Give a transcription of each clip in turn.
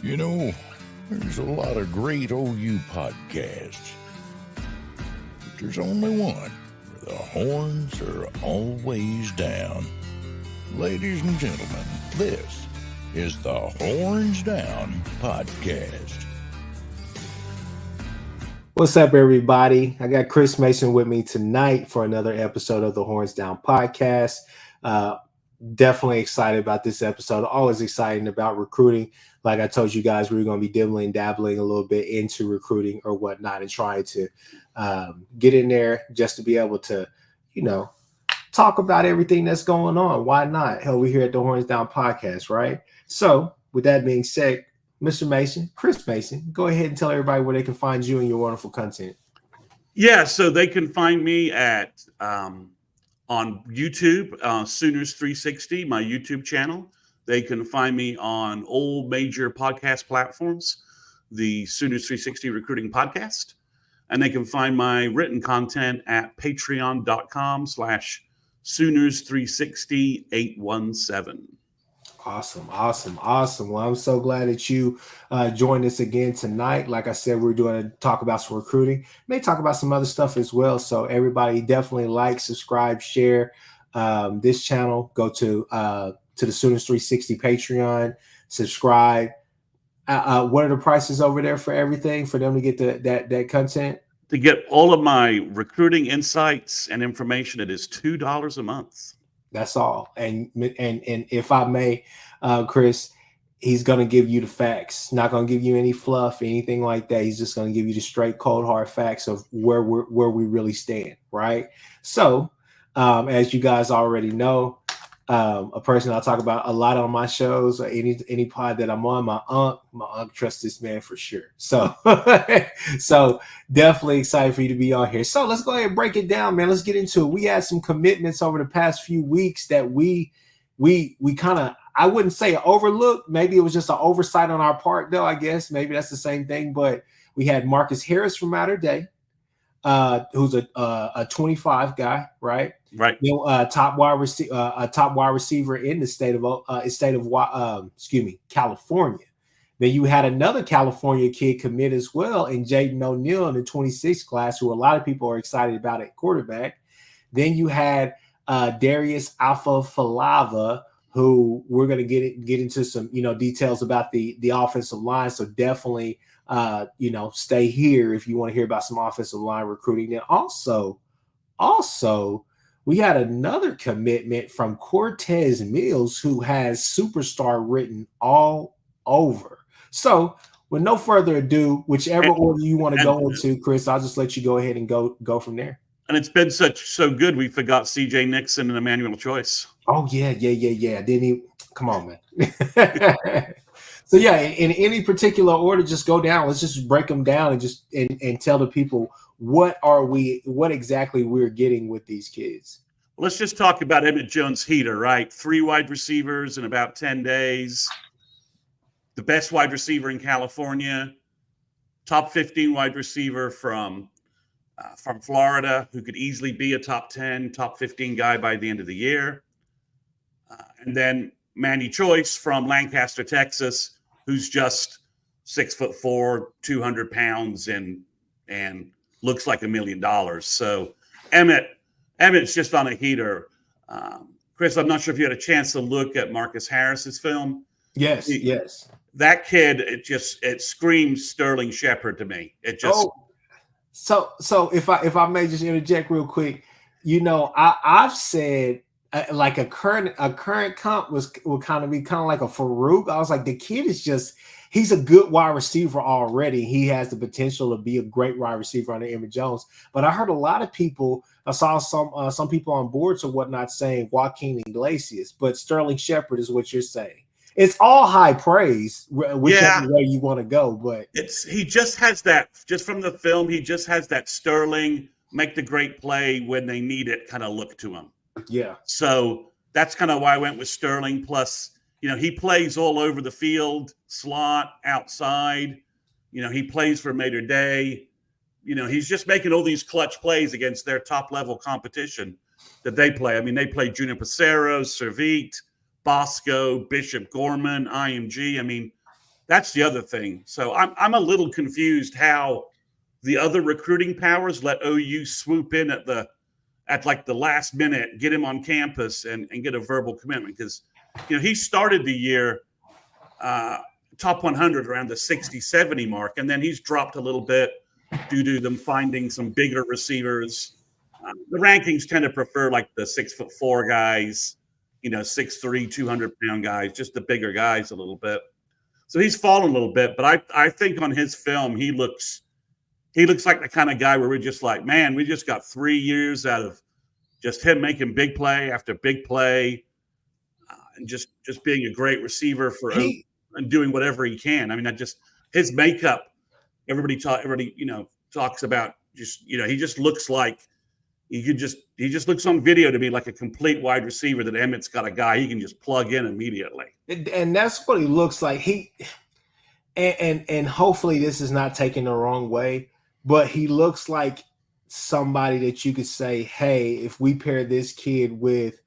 You know, there's a lot of great OU podcasts, but there's only one where the horns are always down. Ladies and gentlemen, this is the Horns Down Podcast. What's up, everybody? I got Chris Mason with me tonight for another episode of the Horns Down Podcast. Definitely excited about this episode. Always excited about recruiting. Like I told you guys, we were going to be dabbling a little bit into recruiting or whatnot and trying to get in there just to be able to, talk about everything that's going on. Why not? Hell, we're here at the Horns Down Podcast, right? So with that being said, Mr. Mason, Chris Mason, go ahead and tell everybody where they can find you and your wonderful content. Yeah, so they can find me at on YouTube, Sooners 360, my YouTube channel. They can find me on all major podcast platforms, the Sooners 360 Recruiting Podcast. And they can find my written content at patreon.com/Sooners360-817. Awesome. Well, I'm so glad that you joined us again tonight. Like I said, we're going to talk about some recruiting. May talk about some other stuff as well. So everybody definitely like, subscribe, share this channel. Go to the Sooners 360 Patreon, subscribe. What are the prices over there for everything for them to get that content? To get all of my recruiting insights and information, it is $2 a month. That's all. And if I may, Chris, he's going to give you the facts. Not going to give you any fluff, anything like that. He's just going to give you the straight, cold, hard facts of where we really stand, right? So, as you guys already know, a person I talk about a lot on my shows or any pod that I'm on, my uncle trusts this man for sure. So, so definitely excited for you to be on here. So let's go ahead and break it down, man. Let's get into it. We had some commitments over the past few weeks that we kind of, I wouldn't say overlooked. Maybe it was just an oversight on our part, though. I guess maybe that's the same thing. But we had Marcus Harris from Mater Dei, who's a 25 guy, right? Right. Top wide receiver in the state of California. Then you had another California kid commit as well in Jaden O'Neal in the 26th class, who a lot of people are excited about at quarterback. Then you had Darius Alfa-Falava, who we're going to get into some details about the offensive line. So definitely stay here if you want to hear about some offensive line recruiting. And also we had another commitment from Cortez Mills, who has superstar written all over. So with no further ado, whichever order you want to go into, Chris, I'll just let you go ahead and go from there. And it's been so good, we forgot CJ Nixon and Emmanuel Choice. Oh, yeah. Didn't he? Come on, man. So, yeah, in any particular order, just go down. Let's just break them down and tell the people what exactly we're getting with these kids. Let's just talk about Emmett Jones Heater, right? 3 wide receivers in about 10 days. The best wide receiver in California. Top 15 wide receiver from Florida, who could easily be a top 10, top 15 guy by the end of the year. And then Manny Choice from Lancaster, Texas, who's just 6'4", 200 pounds, and looks like $1 million. So Emmett's just on a heater. Chris, I'm not sure if you had a chance to look at Marcus Harris's film. Yes. That kid, it screams Sterling Shepard to me. It just. So if I may just interject real quick, I've said like a current comp will kind of be like a Farouk. I was like, the kid is he's a good wide receiver already. He has the potential to be a great wide receiver under Emmett Jones. But I heard a lot of people, I saw some people on boards or whatnot saying Joaquin Iglesias, but Sterling Shepard is what you're saying. It's all high praise, whichever way you want to go. But he just has that, just from the film, he just has that Sterling make the great play when they need it kind of look to him. Yeah. So that's kind of why I went with Sterling. Plus, he plays all over the field, slot, outside. He plays for Mater Dei. He's just making all these clutch plays against their top-level competition that they play. I mean, they play Junior Passero, Servite, Bosco, Bishop Gorman, IMG. I mean, That's the other thing. So I'm a little confused how the other recruiting powers let OU swoop in at like the last minute, get him on campus and get a verbal commitment, because he started the year top 100 around the 60-70 mark, and then he's dropped a little bit due to them finding some bigger receivers. The rankings tend to prefer like the 6'4" guys, 6'3", 200-pound guys, just the bigger guys a little bit. So he's fallen a little bit, but I think on his film he looks like the kind of guy where we're just like, man, we just got 3 years out of just him making big play after big play, and just being a great receiver and doing whatever he can. I mean, his makeup. Everybody talks about he just looks like he just looks on video to me like a complete wide receiver that Emmett's got a guy he can just plug in immediately. And that's what he looks like. And hopefully this is not taken the wrong way, but he looks like somebody that you could say, hey, if we pair this kid with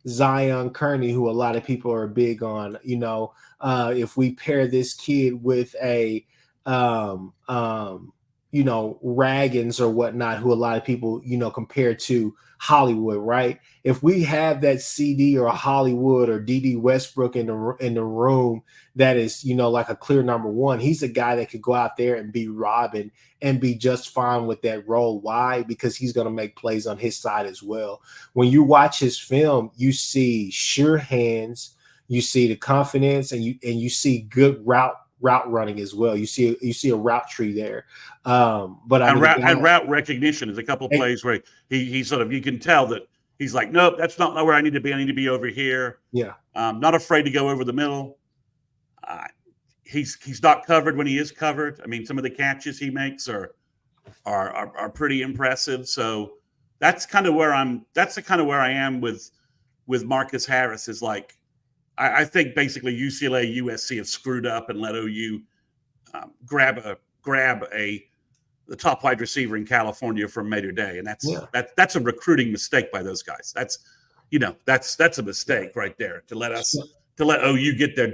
Zion Kearney, who a lot of people are big on, if we pair this kid with a Raggins or whatnot, who a lot of people, compare to Hollywood, right? If we have that CD or a Hollywood or DD Westbrook in the room that is, like a clear number one, he's a guy that could go out there and be Robin and be just fine with that role. Why? Because he's going to make plays on his side as well. When you watch his film, you see sure hands, you see the confidence, and you see good route running as well. You see a route tree there. Route recognition is a couple of plays where he sort of, you can tell that he's like, nope, that's not where I need to be. I need to be over here. Yeah. Not afraid to go over the middle. He's not covered when he is covered. I mean, some of the catches he makes are pretty impressive. So that's kind of where I am with Marcus Harris. Is like, I think basically UCLA, USC have screwed up and let OU grab the top wide receiver in California from Mater Day, and that's a recruiting mistake by those guys. That's a mistake right there to let OU get their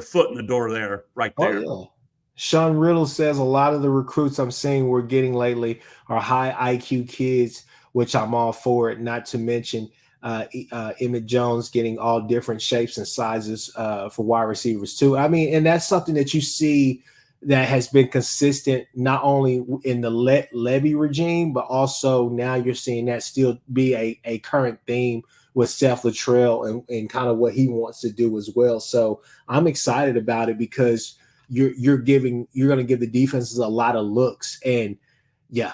foot in the door there right there. Oh, yeah. Sean Riddle says a lot of the recruits I'm seeing we're getting lately are high IQ kids, which I'm all for it. Not to mention Emmett Jones getting all different shapes and sizes for wide receivers too. I mean, and that's something that you see that has been consistent not only in the Levy regime, but also now you're seeing that still be a current theme with Seth Luttrell and kind of what he wants to do as well. So I'm excited about it because you're going to give the defenses a lot of looks, and yeah,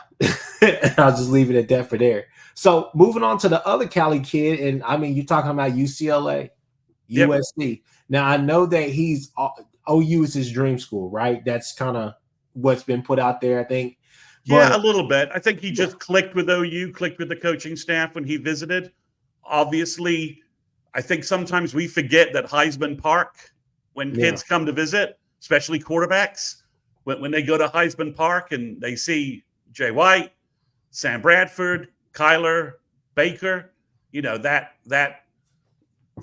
I'll just leave it at that for there. So moving on to the other Cali kid, and I mean, you're talking about UCLA, USC. Yep. Now I know that OU is his dream school, right? That's kind of what's been put out there, I think. Yeah, a little bit. I think he just clicked with OU, clicked with the coaching staff when he visited. Obviously, I think sometimes we forget that Heisman Park, when kids come to visit, especially quarterbacks, when they go to Heisman Park and they see Jay White, Sam Bradford, Kyler, Baker, that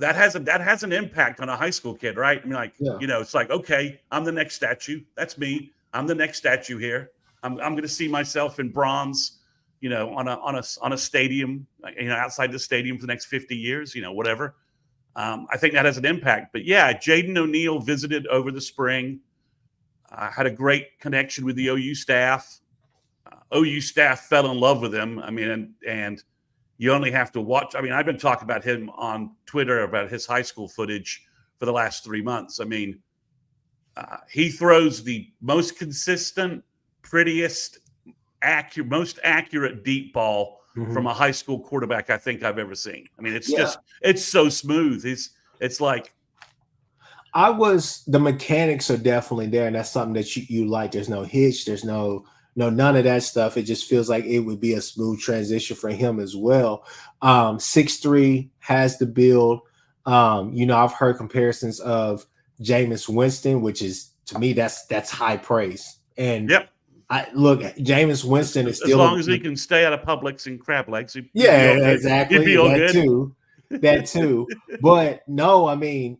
has an impact on a high school kid, right? I mean, it's like, okay, I'm the next statue. That's me. I'm the next statue here. I'm going to see myself in bronze, on a stadium, outside the stadium for the next 50 years, whatever. I think that has an impact. But yeah, Jaden O'Neal visited over the spring. Had a great connection with the OU staff. OU staff fell in love with him. I mean, and you only have to watch. I mean, I've been talking about him on Twitter about his high school footage for the last 3 months. I mean, he throws the most consistent, prettiest, most accurate deep ball from a high school quarterback I think I've ever seen. I mean, it's so smooth. It's like, the mechanics are definitely there, and that's something that you like. There's no hitch. There's no none of that stuff. It just feels like it would be a smooth transition for him as well. 6'3", has the build. I've heard comparisons of Jameis Winston, which is, to me, that's high praise. And Jameis Winston is still, as long as he can stay out of Publix and crab legs. Exactly. He'd be all good too. that too. But no, I mean,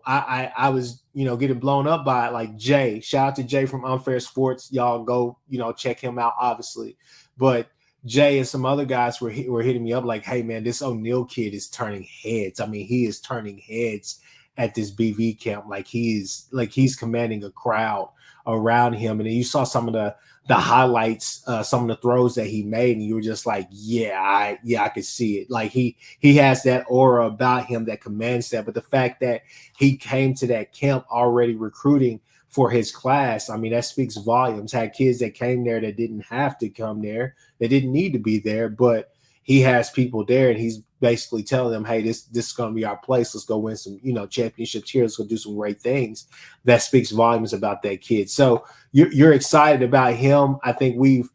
I was, getting blown up by it. Like Jay, shout out to Jay from Unfair Sports. Y'all go, check him out, obviously. But Jay and some other guys were hitting me up like, hey man, this O'Neal kid is turning heads. I mean, he is turning heads at this BV camp. Like he's commanding a crowd around him. And then you saw some of the highlights, some of the throws that he made, and you were just like, I could see it. Like he has that aura about him that commands that. But the fact that he came to that camp already recruiting for his class, I mean, that speaks volumes. Had kids that came there that didn't have to come there, they didn't need to be there, but he has people there, and he's basically telling them, hey, this is going to be our place. Let's go win some, championships here. Let's go do some great things. That speaks volumes about that kid. So you're excited about him. I think we've,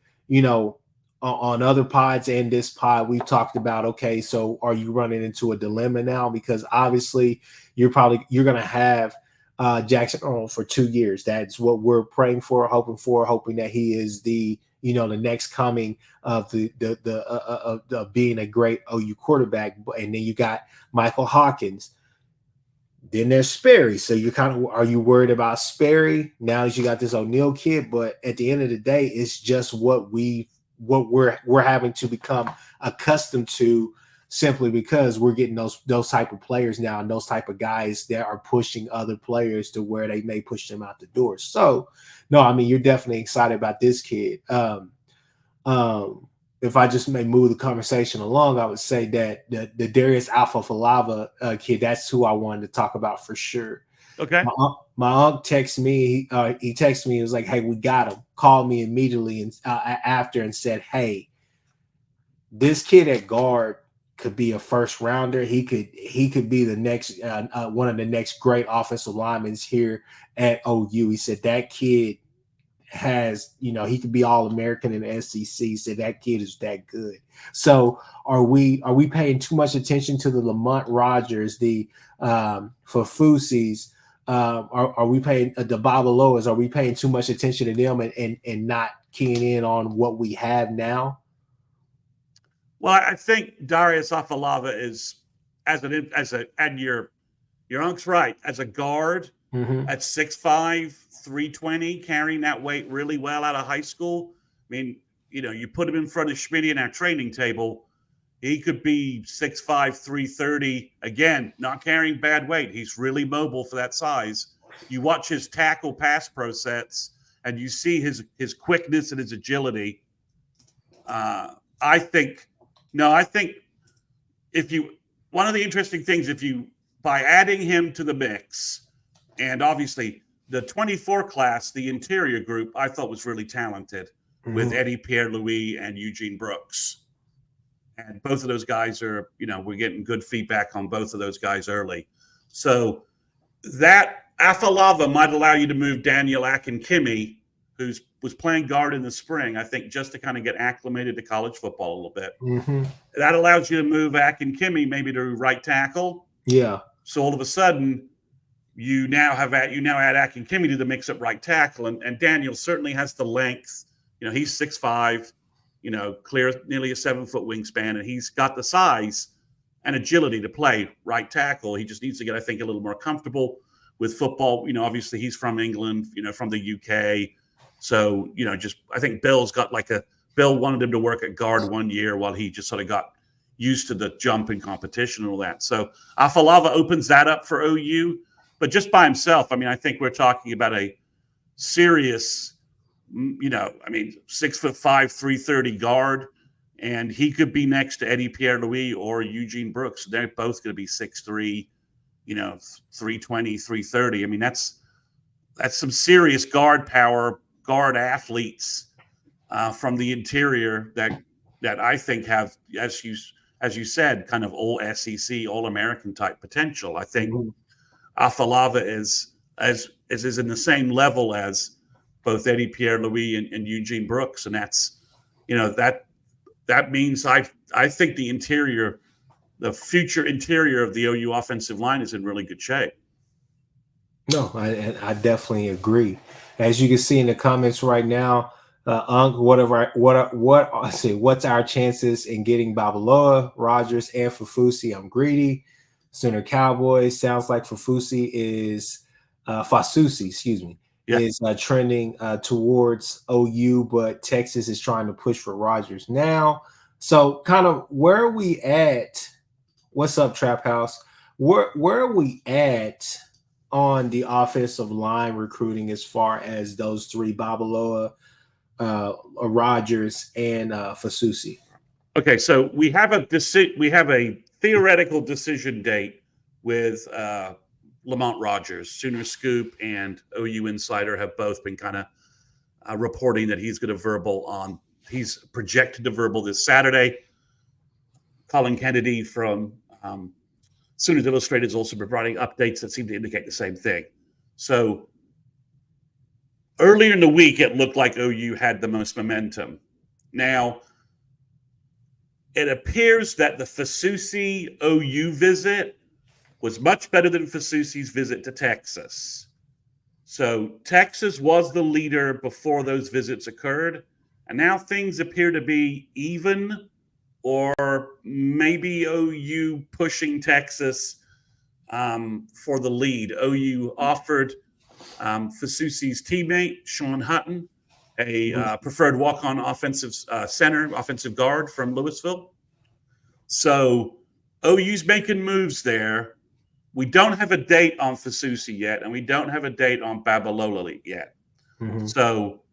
on other pods and this pod, we've talked about, okay, so are you running into a dilemma now? Because obviously you're going to have Jackson Arnold for 2 years. That's what we're praying for, hoping that he is the next coming of the being a great OU quarterback. And then you got Michael Hawkins. Then there's Sperry. So are you worried about Sperry now as you got this O'Neal kid? But at the end of the day, it's just what we're having to become accustomed to, simply because we're getting those type of players now, and those type of guys that are pushing other players to where they may push them out the door. So, no, I mean, you're definitely excited about this kid. If I just may move the conversation along, I would say that the Darius Alfafalava kid, that's who I wanted to talk about for sure. Okay. My uncle texted me. He texted me. He was like, "Hey, we got him." Called me immediately and after and said, "Hey, this kid at guard could be a first rounder. He could be the next one of the next great offensive linemen here at OU." He said that kid has, he could be All-American in the SEC. He said that kid is that good. So are we paying too much attention to the Lamont Rogers, the Fafusis? Are we paying the Babaloas? Are we paying too much attention to them and not keying in on what we have now? Well, I think Darius Afalava is and your uncle's right, as a guard at 6'5", 320, carrying that weight really well out of high school. I mean, you put him in front of Schmitty in our training table, he could be 6'5", 330. Again, not carrying bad weight. He's really mobile for that size. You watch his tackle pass process, and you see his quickness and his agility. I think one of the interesting things, by adding him to the mix, and obviously the 24 class, the interior group, I thought was really talented with Eddie Pierre-Louis and Eugene Brooks. And both of those guys are, we're getting good feedback on both of those guys early. So that Afalava might allow you to move Daniel Akinkimi, who was playing guard in the spring, I think, just to kind of get acclimated to college football a little bit. That allows you to move Akinkimi maybe to right tackle. Yeah. So all of a sudden, you now add Akinkimi to the mix at right tackle, and Daniel certainly has the length. He's 6'5", clear nearly a 7-foot wingspan, and he's got the size and agility to play right tackle. He just needs to get, I think, a little more comfortable with football. Obviously he's from England, from the UK. So, I think Bill's got Bill wanted him to work at guard 1 year while he just sort of got used to the jump in competition and all that. So Afalava opens that up for OU, but just by himself, I mean, I think we're talking about a serious, 6'5", 330 guard, and he could be next to Eddie Pierre-Louis or Eugene Brooks. They're both going to be 6'3", 320, 330. I mean, that's some serious guard power, guard athletes from the interior that I think have, as you said, kind of all SEC, all American type potential. I think Afalava is in the same level as both Eddie Pierre-Louis and Eugene Brooks, and that's that means I think the future interior of the OU offensive line is in really good shape. No, I definitely agree. As you can see in the comments right now, what's our chances in getting Babalola, Rogers, and Fasusi? I'm greedy. Sooner Cowboys sounds like Fasusi, excuse me, is trending towards OU, but Texas is trying to push for Rogers now. So, kind of where are we at? What's up, Trap House? Where are we at on the offensive line recruiting as far as those three, Babalola, Rogers, and Fasusi? Okay, so we have a theoretical decision date with Lamont Rogers. Sooner Scoop and OU Insider have both been kind of reporting that he's projected to verbal this Saturday. Colin Kennedy from Sooners Illustrated is also providing updates that seem to indicate the same thing. So earlier in the week, it looked like OU had the most momentum. Now, it appears that the Fasusi OU visit was much better than Fasusi's visit to Texas. So Texas was the leader before those visits occurred, and now things appear to be even, or maybe OU pushing Texas for the lead. OU offered Fasusi's teammate, Sean Hutton, a preferred walk-on offensive offensive guard from Louisville. So OU's making moves there. We don't have a date on Fasusi yet, and we don't have a date on Babalola yet. Mm-hmm. So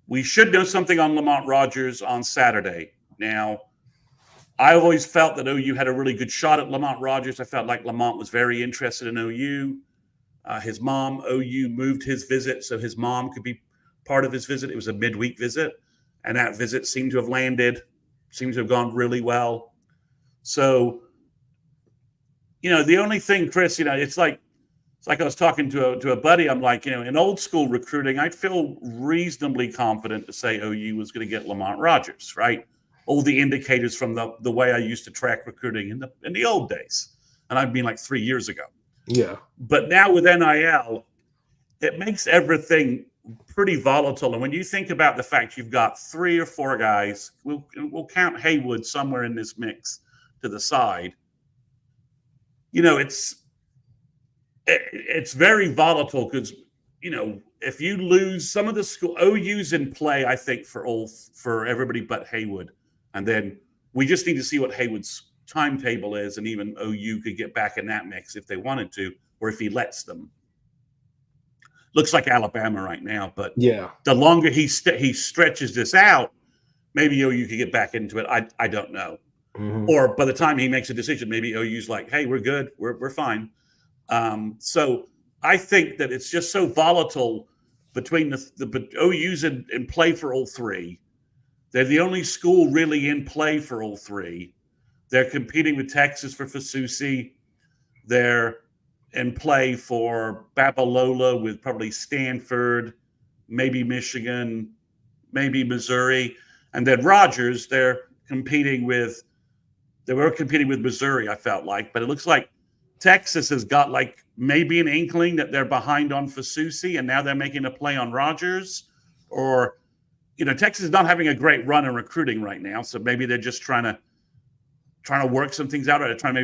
we should know something on Lamont Rogers on Saturday. Now, I always felt that OU had a really good shot at Lamont Rogers. I felt like Lamont was very interested in OU. His mom, OU, moved his visit so his mom could be part of his visit. It was a midweek visit, and that visit seemed to have gone really well. So, the only thing, Chris, it's like I was talking to a buddy. I'm like, in old school recruiting, I'd feel reasonably confident to say OU was going to get Lamont Rogers, right? All the indicators from the way I used to track recruiting in the old days, and I mean like 3 years ago. Yeah. But now with NIL, it makes everything pretty volatile. And when you think about the fact you've got 3 or 4 guys, we'll count Haywood somewhere in this mix to the side. It's very volatile because, if you lose some of the school, OU's in play, I think, for everybody but Haywood. And then we just need to see what Haywood's timetable is, and even OU could get back in that mix if they wanted to, or if he lets them. Looks like Alabama right now, but yeah, the longer he stretches this out, maybe OU could get back into it. I don't know. Mm-hmm. Or by the time he makes a decision, maybe OU's like, hey, we're good. We're fine. So I think that it's just so volatile between the OU's in play for all 3. They're the only school really in play for all 3. They're competing with Texas for Fasusi. They're in play for Babalola with probably Stanford, maybe Michigan, maybe Missouri. And then Rogers, they were competing with Missouri, I felt like. But it looks like Texas has got like maybe an inkling that they're behind on Fasusi, and now they're making a play on Rogers. Or, Texas is not having a great run in recruiting right now, so maybe they're just trying to work some things out, or they're trying to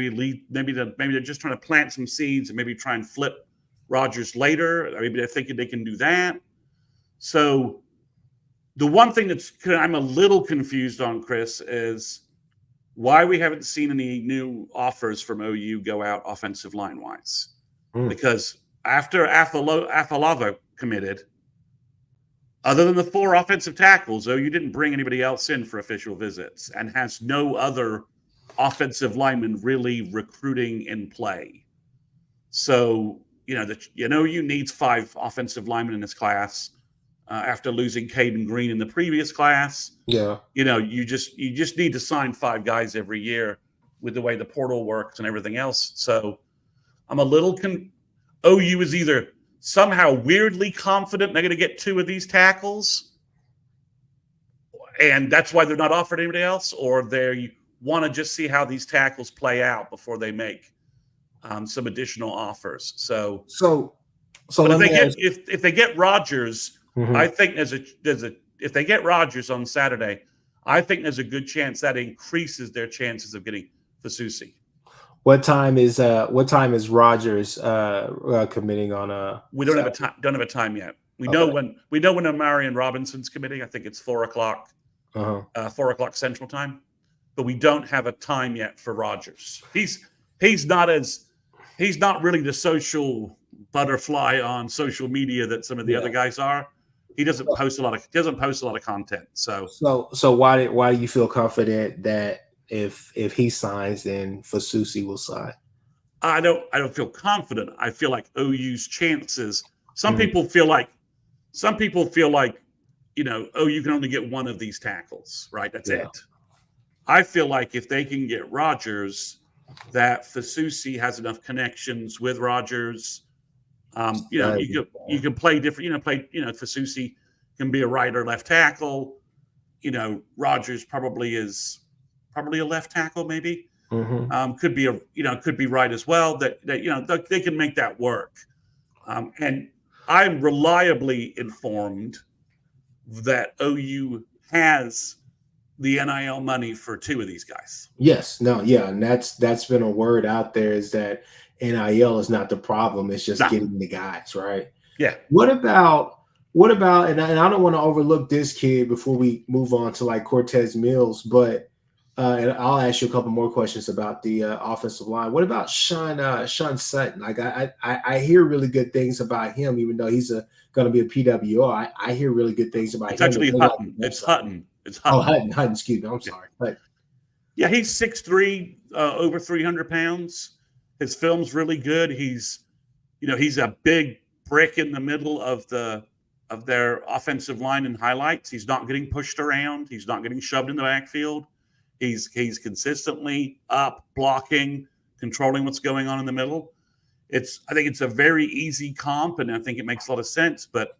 maybe they're just trying to plant some seeds and maybe try and flip Rogers later. Or maybe they're thinking they can do that. So the one thing I'm a little confused on, Chris, is why we haven't seen any new offers from OU go out offensive line wise. Because after Afalava committed, other than the 4 offensive tackles, OU didn't bring anybody else in for official visits and has no other offensive linemen really recruiting in play. So, OU needs 5 offensive linemen in this class after losing Caden Green in the previous class. Yeah. You just need to sign 5 guys every year with the way the portal works and everything else. So I'm a little OU is either somehow weirdly confident they're going to get 2 of these tackles, and that's why they're not offered anybody else, or they want to just see how these tackles play out before they make some additional offers. So if they get Rogers, mm-hmm. I think if they get Rodgers on Saturday, I think there's a good chance that increases their chances of getting Fasusi. What time is Rodgers committing on We don't have a time yet. We know when Amarian Robinson's committing. I think it's 4:00, 4:00 Central Time, but we don't have a time yet for Rodgers. He's not really the social butterfly on social media that some of the other guys are. He doesn't post a lot of content. So why do you feel confident that if he signs, then Fasusi will sign? I don't feel confident. I feel like OU's chances. Some people feel like, OU can only get one of these tackles, right? That's it. I feel like if they can get Rodgers, that Fasusi has enough connections with Rodgers. You can play different. Fasusi can be a right or left tackle. Rodgers probably is a left tackle, maybe. Could be right as well. That they can make that work. And I'm reliably informed that OU has the NIL money for two of these guys. Yes, no, yeah, and that's been a word out there, is that NIL is not the problem. It's just getting the guys, right? Yeah. What about, and I don't want to overlook this kid before we move on to like Cortez Mills, but and I'll ask you a couple more questions about the offensive line. What about Sean Sutton? Like I hear really good things about him, even though he's going to be a PWO. I hear really good things about him. It's actually Hutton. It's Hutton. Oh, Hutton. Excuse me. I'm sorry. But yeah, he's 6'3", over 300 pounds. His film's really good. He's a big brick in the middle of their offensive line in highlights. He's not getting pushed around. He's not getting shoved in the backfield. He's consistently up, blocking, controlling what's going on in the middle. I think it's a very easy comp, and I think it makes a lot of sense. But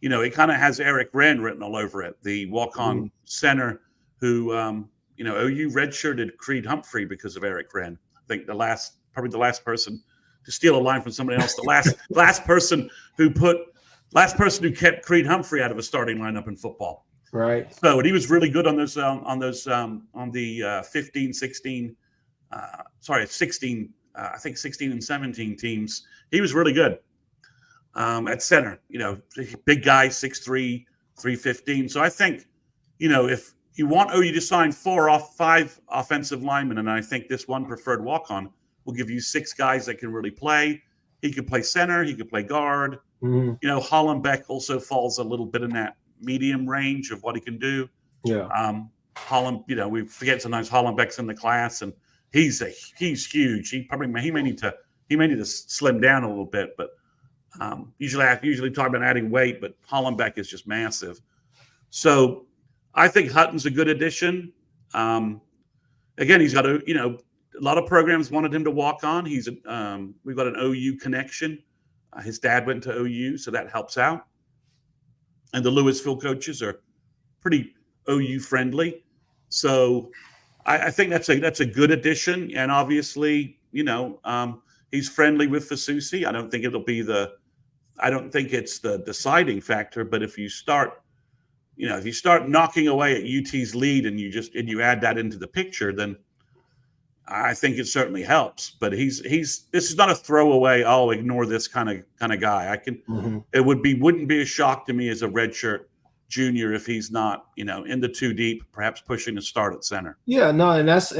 it kind of has Eric Wren written all over it, the walk-on center who OU redshirted Creed Humphrey because of Eric Wren. I think probably the last person to steal a line from somebody else. The last person who kept Creed Humphrey out of a starting lineup in football. Right. So, and he was really good on the 15, 16, 16. I think 16 and 17 teams. He was really good at center. Big guy, 6'3", 315. So I think, if you want OU to sign 5 offensive linemen, and I think this one preferred walk-on will give you 6 guys that can really play. He could play center. He could play guard. Hollenbeck also falls a little bit in that medium range of what he can do. Yeah. We forget sometimes Hollenbeck's in the class, and he's huge. He may need to slim down a little bit, but usually talk about adding weight, but Hollenbeck is just massive. So I think Hutton's a good addition. Again, he's got a lot of programs wanted him to walk on. We've got an OU connection. His dad went to OU, so that helps out. And the Louisville coaches are pretty OU friendly. So I think that's a good addition. And obviously, he's friendly with Fasusi. I don't think it's the deciding factor, but if you start knocking away at UT's lead and you add that into the picture, then I think it certainly helps. But this is not a throwaway, I'll ignore this kind of guy. It wouldn't be a shock to me as a redshirt junior if he's not, in the 2 deep, perhaps pushing to start at center. Yeah, no, and those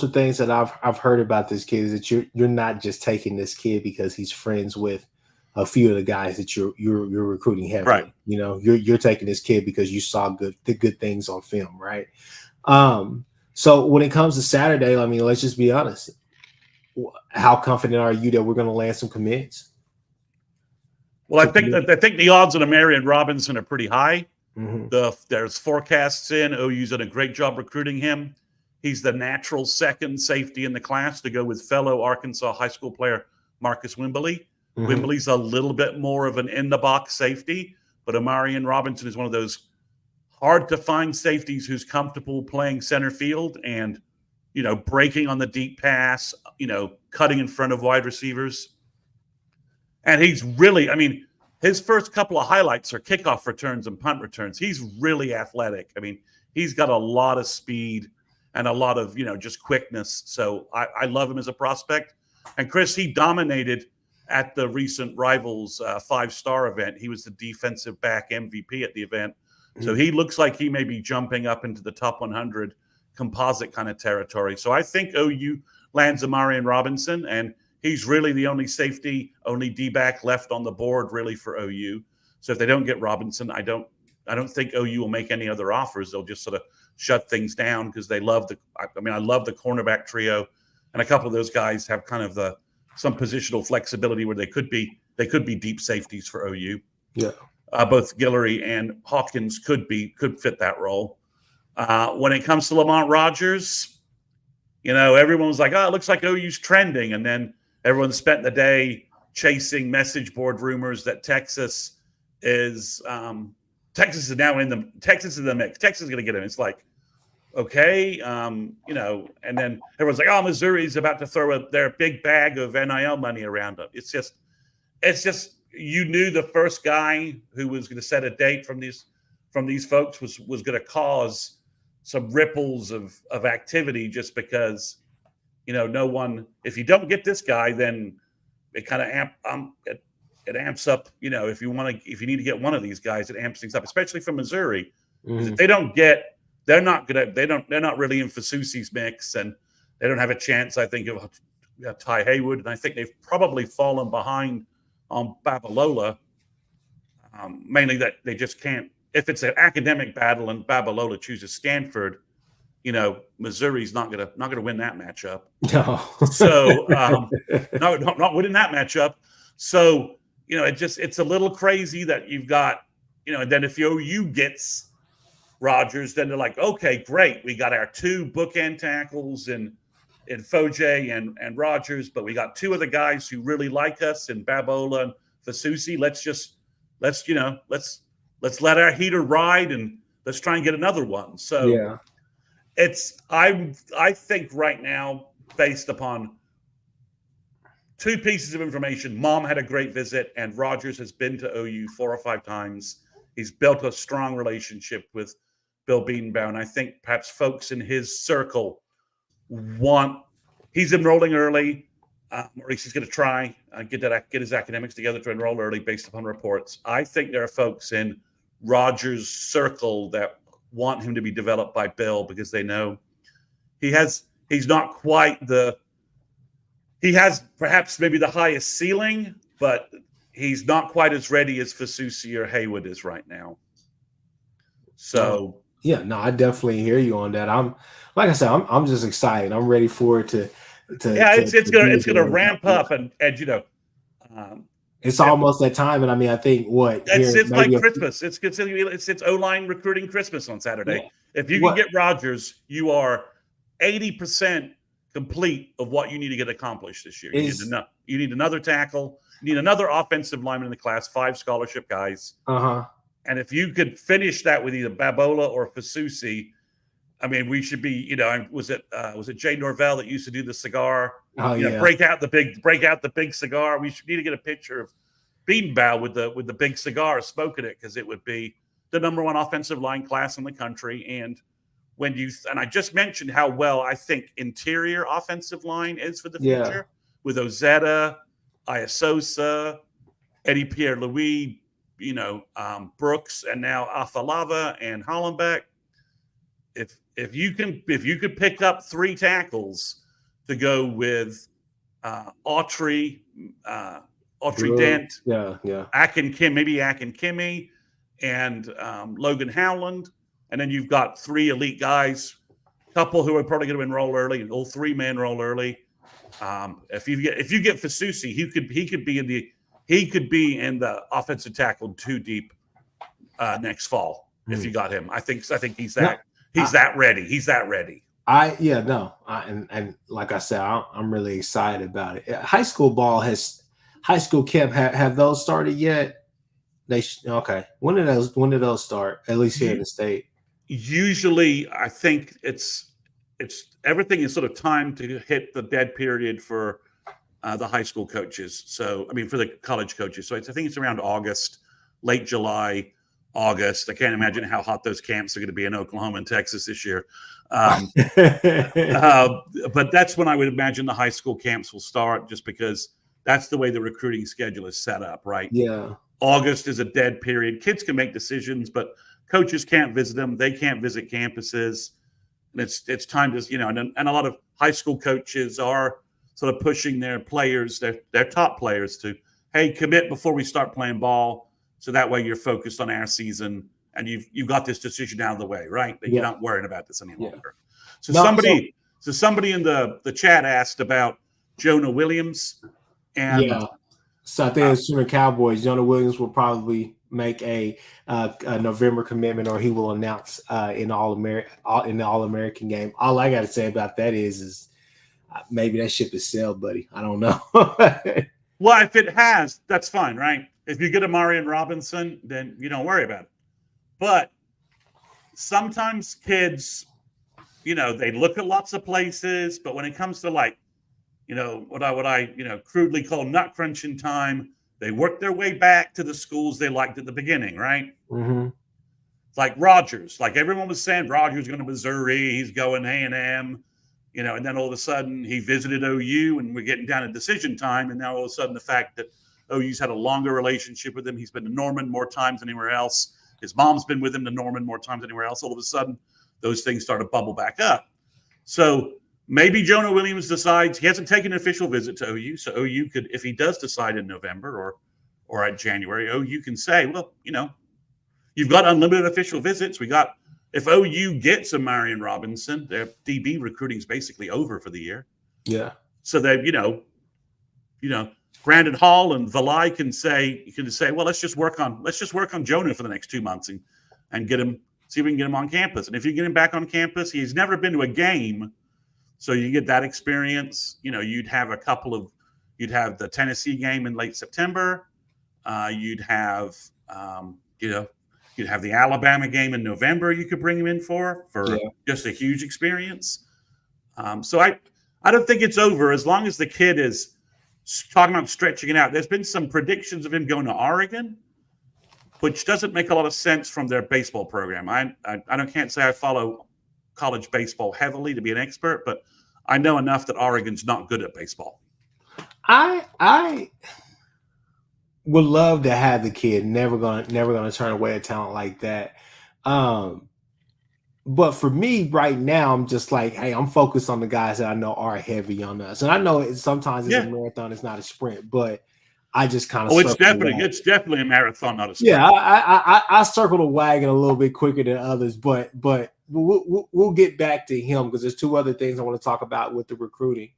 are things that I've heard about this kid, is that you're not just taking this kid because he's friends with a few of the guys that you're recruiting heavily. Right. You're taking this kid because you saw good things on film, right? So when it comes to Saturday, I mean, let's just be honest. How confident are you that we're going to land some commits? Well, I think the odds on Amarian Robinson are pretty high. There's forecasts in. OU's done a great job recruiting him. He's the natural second safety in the class to go with fellow Arkansas high school player Marcus Wimberly. Wimberly's a little bit more of an in-the-box safety, but Amarian Robinson is one of those hard-to-find safeties who's comfortable playing center field and, breaking on the deep pass, cutting in front of wide receivers. And he's really, his first couple of highlights are kickoff returns and punt returns. He's really athletic. I mean, he's got a lot of speed and a lot of, just quickness. So I love him as a prospect. And Chris, he dominated at the recent Rivals 5-star event. He was the defensive back MVP at the event. So he looks like he may be jumping up into the top 100 composite kind of territory. So I think OU lands Amarian Robinson, and he's really the only safety, only D-back left on the board really for OU. So if they don't get Robinson, I don't think OU will make any other offers. They'll just sort of shut things down because they love I love the cornerback trio, and a couple of those guys have kind of some positional flexibility where they could be deep safeties for OU. Yeah. Both Guillory and Hawkins could fit that role. When it comes to Lamont Rogers, everyone was like, "Oh, it looks like OU's trending," and then everyone spent the day chasing message board rumors that Texas is now in the mix. Texas is going to get him. It's like, okay, and then everyone's like, "Oh, Missouri's about to throw their big bag of NIL money around them." It's just. You knew the first guy who was going to set a date from these folks was going to cause some ripples of activity, just because no one. If you don't get this guy, then it kind of it amps up. If you need to get one of these guys, it amps things up, especially from Missouri. Mm-hmm. If they don't get, they're not really in Fasusi's mix, and they don't have a chance. I think of Ty Haywood, and I think they've probably fallen behind on Babalola, mainly that they just can't. If it's an academic battle and Babalola chooses Stanford, Missouri's not gonna win that matchup. No. So not winning that matchup. So it's a little crazy that you've got and then if OU gets Rogers, then they're like, okay, great, we got our two bookend tackles in Foje and Rogers, but we got two of the guys who really like us in Babola and Fasusi. Let's let our heater ride, and let's try and get another one. So yeah, I think right now, based upon two pieces of information, Mom had a great visit, and Rogers has been to OU 4 or 5 times. He's built a strong relationship with Bill Bedenbaugh, I think perhaps folks in his circle he's enrolling early, or at least he's going to try get his academics together to enroll early based upon reports. I think there are folks in Rogers' circle that want him to be developed by Bill because they know he has perhaps maybe the highest ceiling, but he's not quite as ready as Fasusi or Haywood is right now. So yeah, no, I definitely hear you on that. I'm just excited. I'm ready for it to it's gonna ramp up and it's almost that time. And I think it's like Christmas. It's O-line recruiting Christmas on Saturday. Yeah. If you can get Rogers, you are 80% complete of what you need to get accomplished this year. You need another tackle. You need another offensive lineman in the class, 5 scholarship guys. And if you could finish that with either Babola or Fasusi, we should be. Was it Jay Norvell that used to do the cigar? Oh yeah. Break out the big cigar. We should need to get a picture of Bedenbaugh with the big cigar smoking it, because it would be the number 1 offensive line class in the country. And I just mentioned how well I think interior offensive line is for the future with Ozetta, Iasosa, Eddie Pierre-Louis, Brooks, and now Afalava and Hollenbeck. If you could pick up 3 tackles to go with Autry Dent, Akin-Kimmy, and Logan Howland, and then you've got 3 elite guys, a couple who are probably going to enroll early, and all 3 may enroll early. If you get Fasusi, he could be in the offensive tackle 2 deep next fall if you got him. I think he's that ready. He's that ready. And like I said, I'm really excited about it. High school camp have those started yet? Okay. When did those start? At least here in the state. Usually, I think it's everything is sort of timed to hit the dead period for the high school coaches. So, I mean, for the college coaches. So I think it's around August, late July, August. I can't imagine how hot those camps are going to be in Oklahoma and Texas this year. But that's when I would imagine the high school camps will start, just because that's the way the recruiting schedule is set up, right? Yeah. August is a dead period. Kids can make decisions, but coaches can't visit them. They can't visit campuses. And it's time to, you know, and a lot of high school coaches are sort of pushing their players, their top players, to, hey, commit before we start playing ball. So that way you're focused on our season and you've got this decision out of the way, right? That you're not worrying about this any longer. So somebody in the chat asked about Jonah Williams. And so I think as Sooner Cowboys, Jonah Williams will probably make a November commitment, or he will announce in the All-American game. All I got to say about that is maybe that ship is sailed, buddy. I don't know. Well, if it has, that's fine, right? If you get a Marion Robinson, then you don't worry about it. But sometimes kids, you know, they look at lots of places, but when it comes to, like, you know, what I crudely call nut crunching time, they work their way back to the schools they liked at the beginning, right? Mm-hmm. Like Rogers, like everyone was saying, Rogers going to Missouri, he's going A&M, you know, and then all of a sudden he visited OU, and we're getting down to decision time, and now all of a sudden the fact that OU's had a longer relationship with him, he's been to Norman more times than anywhere else, his mom's been with him to Norman more times than anywhere else, all of a sudden those things start to bubble back up. So maybe Jonah Williams decides, he hasn't taken an official visit to OU, so OU could, if he does decide in November or at January, OU can say, well, you know, you've got unlimited official visits. If OU gets a Marion Robinson, their DB recruiting is basically over for the year. Yeah. So they, you know, Brandon Hall and Valai can say, well, let's just work on Jonah for the next 2 months and get him, see if we can get him on campus. And if you get him back on campus, he's never been to a game, so you get that experience. You know, you'd have the Tennessee game in late September. You'd have the Alabama game in November. You could bring him in for just a huge experience. So I don't think it's over as long as the kid is talking about stretching it out. There's been some predictions of him going to Oregon, which doesn't make a lot of sense from their baseball program. I can't say I follow college baseball heavily to be an expert, but I know enough that Oregon's not good at baseball. I would love to have the kid. Never gonna turn away a talent like that. But for me right now, I'm just like, hey, I'm focused on the guys that I know are heavy on us. And I know sometimes it's a marathon, it's not a sprint, but I just kind of it's definitely a marathon, not a sprint. Yeah, I circle the wagon a little bit quicker than others, but we'll get back to him because there's two other things I want to talk about with the recruiting.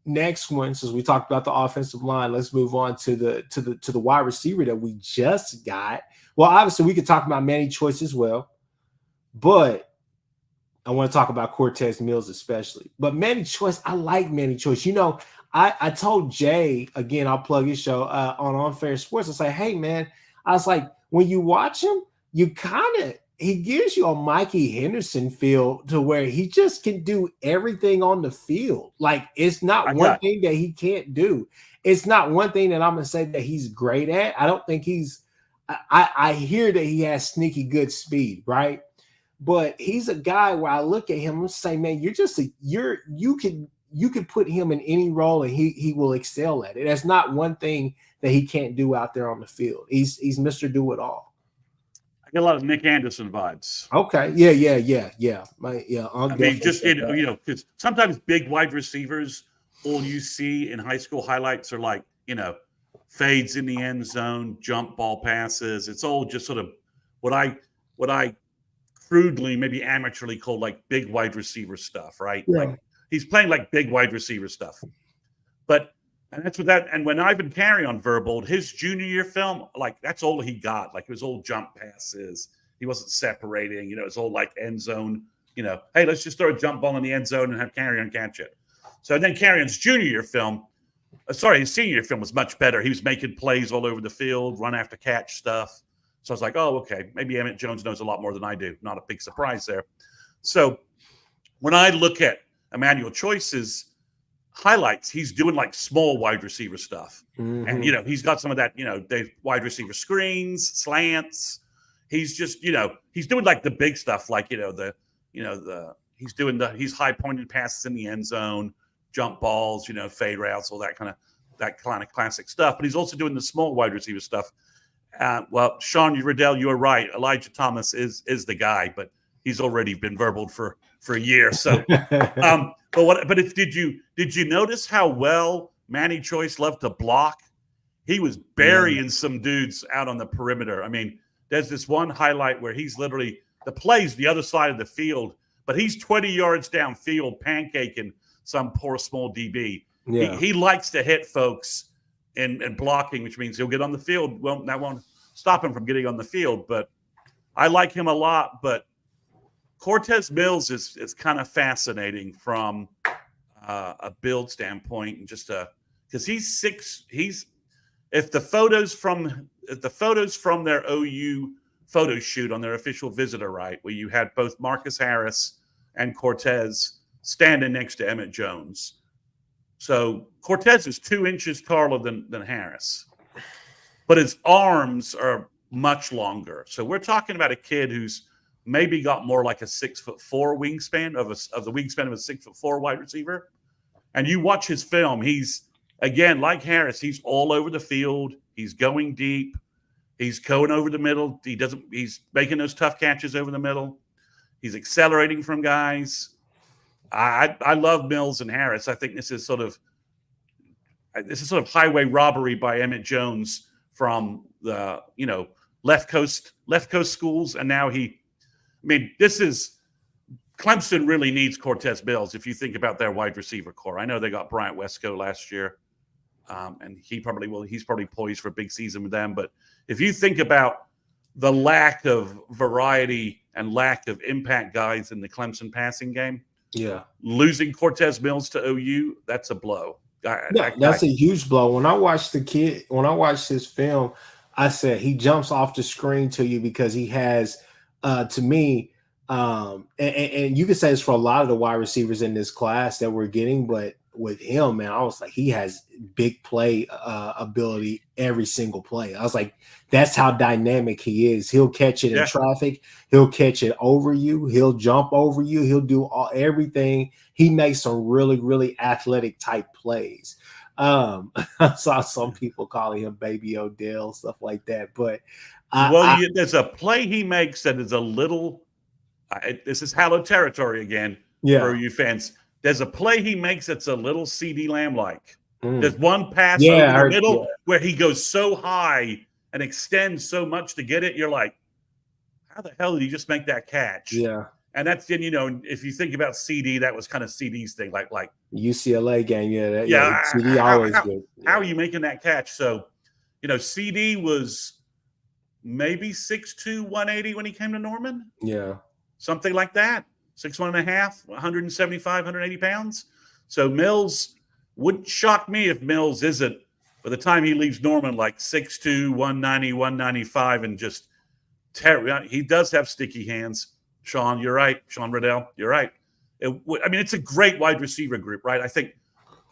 Next one, since we talked about the offensive line, let's move on to the wide receiver that we just got. Well, obviously we could talk about Manny Choice as well, but I want to talk about Cortez Mills especially. But Manny Choice, I like Manny Choice. You know, I told Jay, again, I'll plug his show on Unfair Sports. I say, hey man, I was like, when you watch him, he gives you a Mikey Henderson feel to where he just can do everything on the field. Like, it's not one thing that he can't do. It's not one thing that I'm going to say that he's great at. I don't think I hear that he has sneaky good speed, right? But he's a guy where I look at him and say, man, you could put him in any role and he will excel at it. That's not one thing that he can't do out there on the field. He's Mr. Do-It-All. I get a lot of Nick Anderson vibes. Okay. Yeah. I mean, just, you know, because sometimes big wide receivers, all you see in high school highlights are like, you know, fades in the end zone, jump ball passes. It's all just sort of what I crudely, maybe amateurly call like big wide receiver stuff, right? Yeah. Like he's playing like big wide receiver stuff. And that's what that, and when Ivan Carrion verbaled his junior year film, like that's all he got. Like it was all jump passes. He wasn't separating, you know, it was all like end zone, you know, hey, let's just throw a jump ball in the end zone and have Carrion catch it. So then Carrion's junior year film, his senior year film was much better. He was making plays all over the field, run after catch stuff. So I was like, oh, okay, maybe Emmett Jones knows a lot more than I do. Not a big surprise there. So when I look at Emmanuel Choice's highlights, he's doing like small wide receiver stuff. Mm-hmm. And, he's got some of that, the wide receiver screens, slants. He's just, he's doing like the big stuff, like, he's high pointed passes in the end zone, jump balls, fade routes, all that kind of classic stuff. But he's also doing the small wide receiver stuff. Well, Sean Riddell, you are right. Elijah Thomas is the guy, but he's already been verbaled for a year. So, did you notice how well Manny Choice loved to block? He was burying some dudes out on the perimeter. I mean, there's this one highlight where he's literally, the play's the other side of the field, but he's 20 yards downfield pancaking some poor small DB. Yeah. He likes to hit folks and blocking, which means he'll get on the field. Well, that won't stop him from getting on the field, but I like him a lot. But Cortez Mills is kind of fascinating from a build standpoint, and just because if the photos from their OU photo shoot on their official visitor, right, where you had both Marcus Harris and Cortez standing next to Emmett Jones. So Cortez is 2 inches taller than Harris, but his arms are much longer. So we're talking about a kid who's maybe got more like a 6'4" wingspan of the wingspan of a 6'4" wide receiver. And you watch his film, he's, again, like Harris, he's all over the field. He's going deep. He's going over the middle. He's making those tough catches over the middle. He's accelerating from guys. I love Mills and Harris. I think this is sort of highway robbery by Emmett Jones from the left coast schools, and now Clemson really needs Cortez Mills if you think about their wide receiver core. I know they got Bryant Wesco last year, and he's probably poised for a big season with them. But if you think about the lack of variety and lack of impact guys in the Clemson passing game, losing Cortez Mills to OU, that's a blow. That's a huge blow. When I watched his film, I said he jumps off the screen to you because he has, to me, and you can say it's for a lot of the wide receivers in this class that we're getting, but with him, man, I was like, he has big play ability every single play. I was like, that's how dynamic he is. He'll catch it in traffic. He'll catch it over you. He'll jump over you. He'll do everything. He makes some really, really athletic type plays. I saw some people calling him Baby Odell, stuff like that. But there's a play he makes that is a little. This is hallowed territory again for you fans. There's a play he makes that's a little CeeDee Lamb-like. There's one pass over the middle where he goes so high and extends so much to get it. You're like, how the hell did he just make that catch? Yeah. And that's, if you think about CeeDee, that was kind of CeeDee's thing, like UCLA game. CeeDee always good. How are you making that catch? So, CeeDee was maybe 6'2", 180 when he came to Norman. Yeah. Something like that. 6'1.5", 175, 180 pounds. So Mills, wouldn't shock me if Mills isn't, by the time he leaves Norman, like 6'2", 190, 195, and just he does have sticky hands. Sean, you're right. Sean Riddell, you're right. It's a great wide receiver group, right? I think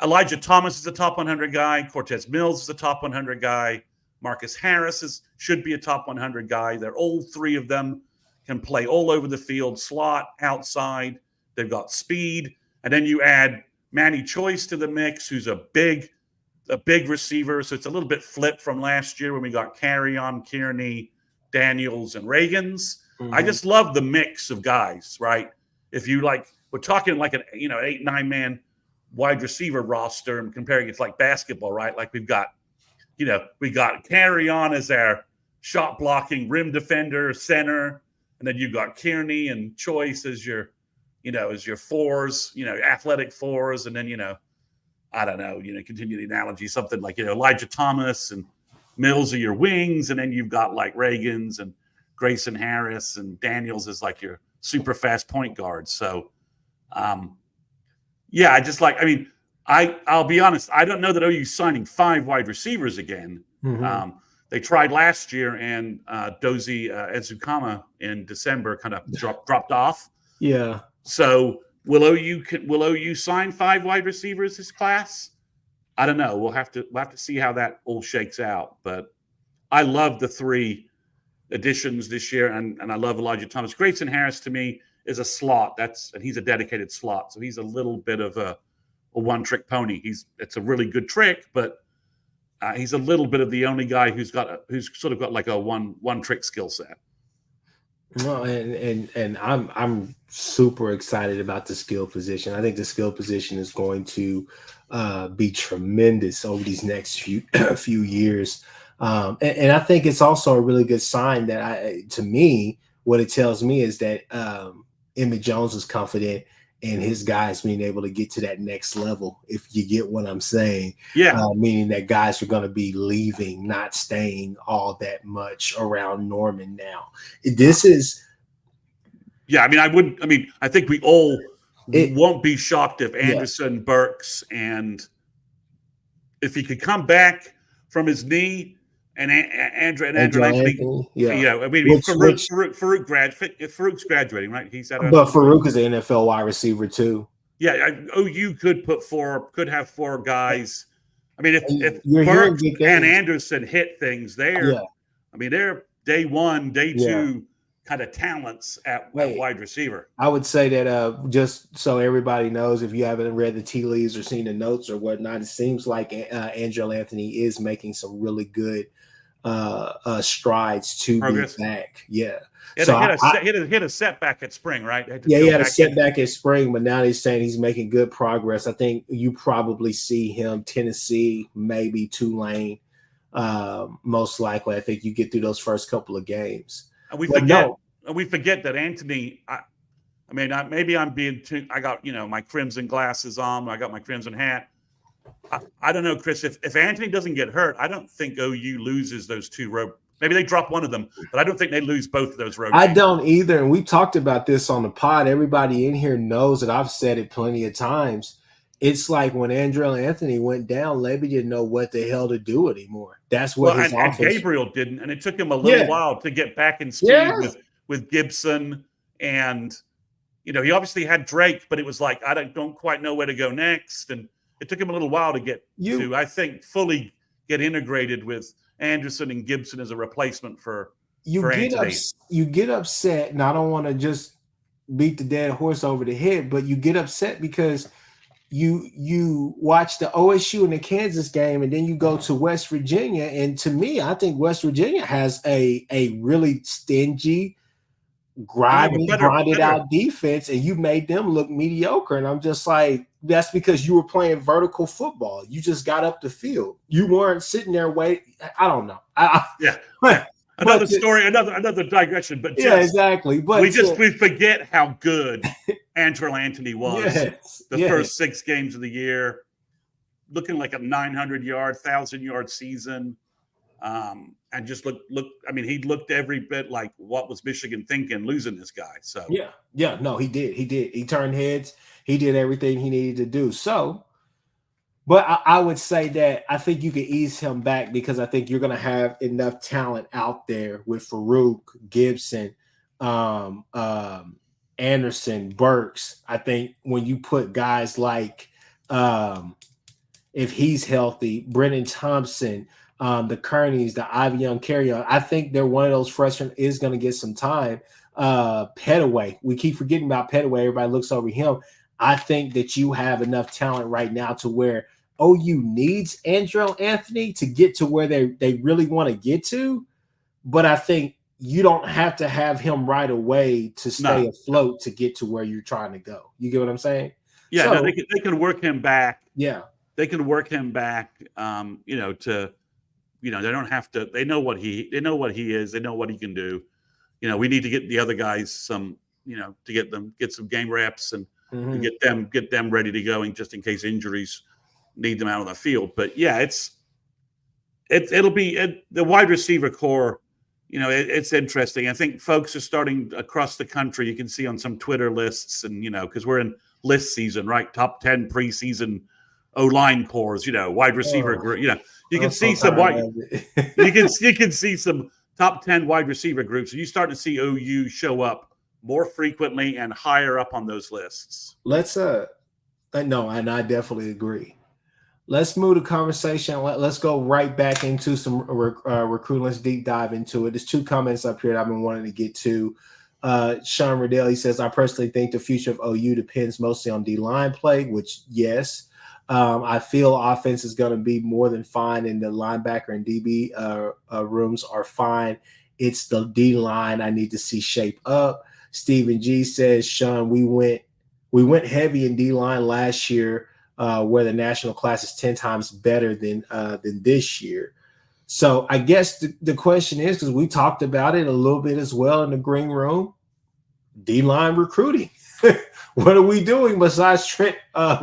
Elijah Thomas is a top 100 guy. Cortez Mills is a top 100 guy. Marcus Harris should be a top 100 guy. They're all three of them can play all over the field, slot, outside. They've got speed. And then you add Manny Choice to the mix, who's a big receiver. So it's a little bit flipped from last year when we got Carrion, Kearney, Daniels, and Reagans. Mm-hmm. I just love the mix of guys, right? If you we're talking like an 8-9 man wide receiver roster and comparing it to like basketball, right? Like we got Carrion as our shot blocking rim defender, center. And then you've got Kearney and Choice as your fours, athletic fours. And then, I don't know, continue the analogy, something like, Elijah Thomas and Mills are your wings. And then you've got like Reagans and Grayson Harris and Daniels as like your super fast point guards. So, I'll be honest. I don't know that OU's signing 5 wide receivers again. Mm-hmm. They tried last year, and Dozie Ezukama in December kind of dropped off. Yeah. So Will OU sign 5 wide receivers this class? I don't know. We'll have to see how that all shakes out. But I love the 3 additions this year, and I love Elijah Thomas. Grayson Harris to me is a slot. And he's a dedicated slot, so he's a little bit of a one-trick pony. It's a really good trick, but he's a little bit of the only guy who's sort of got like a one-trick skill set. No, and I'm super excited about the skill position. I think the skill position is going to be tremendous over these next few years. And I think it's also a really good sign that to me, what it tells me is that Emmett Jones is confident in his guys being able to get to that next level, if you get what I'm saying. Yeah. Meaning that guys are going to be leaving, not staying all that much around Norman now. This is. Yeah, I think we all won't be shocked if Anderson, Burks, and if he could come back from his knee and Andrew Anthony. Farouk's graduating, right? But Farouk is an NFL wide receiver too. Yeah, OU could have 4 guys. I mean, if Burks and Anderson hit things there, I mean, they're day 1, day 2 kind of talents at wide receiver. I would say that just so everybody knows, if you haven't read the tea leaves or seen the notes or whatnot, it seems like Andrew Anthony is making some really good strides to be back. Yeah. Hit a setback at spring, right? He had a setback at spring, but now he's saying he's making good progress. I think you probably see him Tennessee, maybe Tulane, most likely. I think you get through those first couple of games. And we forget that Anthony. Maybe I'm being too. I got my crimson glasses on. I got my crimson hat. I don't know, Chris. If Anthony doesn't get hurt, I don't think OU loses those 2 road. Maybe they drop one of them, but I don't think they lose both of those road games. I don't either. And we talked about this on the pod. Everybody in here knows that I've said it plenty of times. It's like when Andrell Anthony went down, Levy didn't know what the hell to do anymore. That's what his offense. And Gabriel didn't, and it took him a little while to get back in speed with Gibson, and he obviously had Drake, but it was like I don't quite know where to go next, and it took him a little while to get to, I think, fully get integrated with Anderson and Gibson as a replacement for Anthony. You get upset, and I don't want to just beat the dead horse over the head, but you get upset because you watch the OSU and the Kansas game, and then you go to West Virginia. And to me, I think West Virginia has a really stingy, grinded out defense, and you made them look mediocre. And I'm just like, that's because you were playing vertical football. You just got up the field. You weren't sitting there waiting. I don't know. Another story, another digression, but exactly. But we forget how good Andrell Anthony was the first 6 games of the year, looking like a 900-yard, 1,000-yard season, and just look. I mean, he looked every bit like what was Michigan thinking losing this guy. So no, he did. He turned heads. He did everything he needed to do. So. But I would say that I think you can ease him back because I think you're going to have enough talent out there with Farouk, Gibson, Anderson, Burks. I think when you put guys like, if he's healthy, Brennan Thompson, the Kearneys, the Ivy Young Carry-On, I think they're one of those freshmen is going to get some time. Pettaway, we keep forgetting about Pettaway. Everybody looks over him. I think that you have enough talent right now to where OU needs Andrell Anthony to get to where they really want to get to. But I think you don't have to have him right away to stay afloat to get to where you're trying to go. You get what I'm saying? Yeah, so, they can work him back. Yeah. They can work him back, they don't have to. They know what he is. They know what he can do. We need to get the other guys some, to get some game reps and get them ready to go, and just in case injuries need them out on the field. But yeah, it'll be the wide receiver core. It's interesting. I think folks are starting across the country. You can see on some Twitter lists, and because we're in list season, right? Top 10 preseason O-line cores. Wide receiver group. You can see some you can see some top 10 wide receiver groups, and you start to see OU show up more frequently and higher up on those lists. Let's no, and I definitely agree. Let's move the conversation. Let's go right back into some recruiting. Let's deep dive into it. There's 2 comments up here that I've been wanting to get to. Sean Riddell, he says, I personally think the future of OU depends mostly on D-line play, which, yes. I feel offense is going to be more than fine, and the linebacker and DB rooms are fine. It's the D-line I need to see shape up. Stephen G says, Sean, we went heavy in D-line last year, where the national class is 10 times better than this year. So I guess the question is, because we talked about it a little bit as well in the green room, D-line recruiting. What are we doing besides Trent,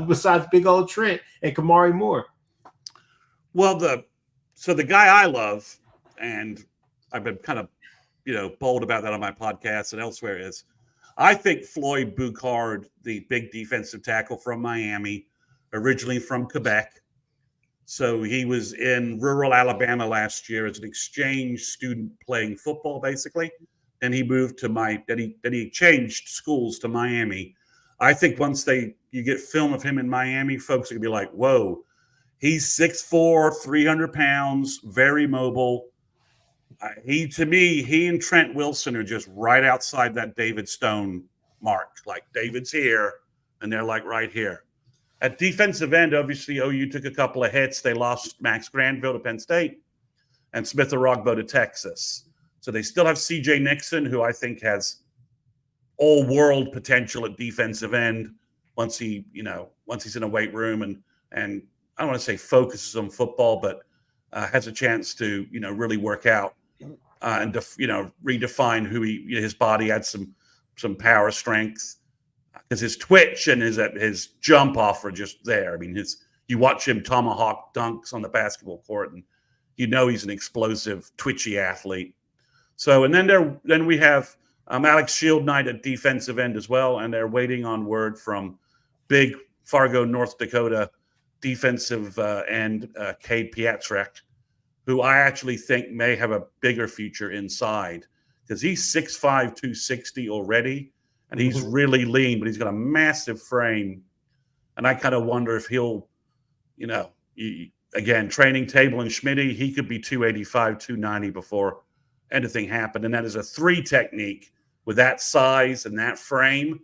besides big old Trent and Kamari Moore? Well, the guy I love, and I've been kind of, bold about that on my podcast and elsewhere, is I think Floyd Boucard, the big defensive tackle from Miami, originally from Quebec. So he was in rural Alabama last year as an exchange student playing football, basically. And he moved to he changed schools to Miami. I think once you get film of him in Miami, folks are gonna be like, whoa, he's 6'4", 300 pounds, very mobile. He and Trent Wilson are just right outside that David Stone mark. Like, David's here, and they're like right here. At defensive end, obviously, OU took a couple of hits. They lost Max Granville to Penn State and Smith Orogbo to Texas. So they still have C.J. Nixon, who I think has all-world potential at defensive end once he's in a weight room and I don't want to say focuses on football, but has a chance to really work out and redefine who his body had some power strength, because his twitch and his jump off are just there. I mean, you watch him tomahawk dunks on the basketball court, and he's an explosive, twitchy athlete. So, and then we have Alex Shieldknight at defensive end as well, and they're waiting on word from big Fargo, North Dakota defensive end Cade Pietrzak, who I actually think may have a bigger future inside, because he's 6'5", 260 already, and he's really lean, but he's got a massive frame. And I kind of wonder if he'll, again, training table and Schmitty, he could be 285, 290 before anything happened. And that is a 3 technique with that size and that frame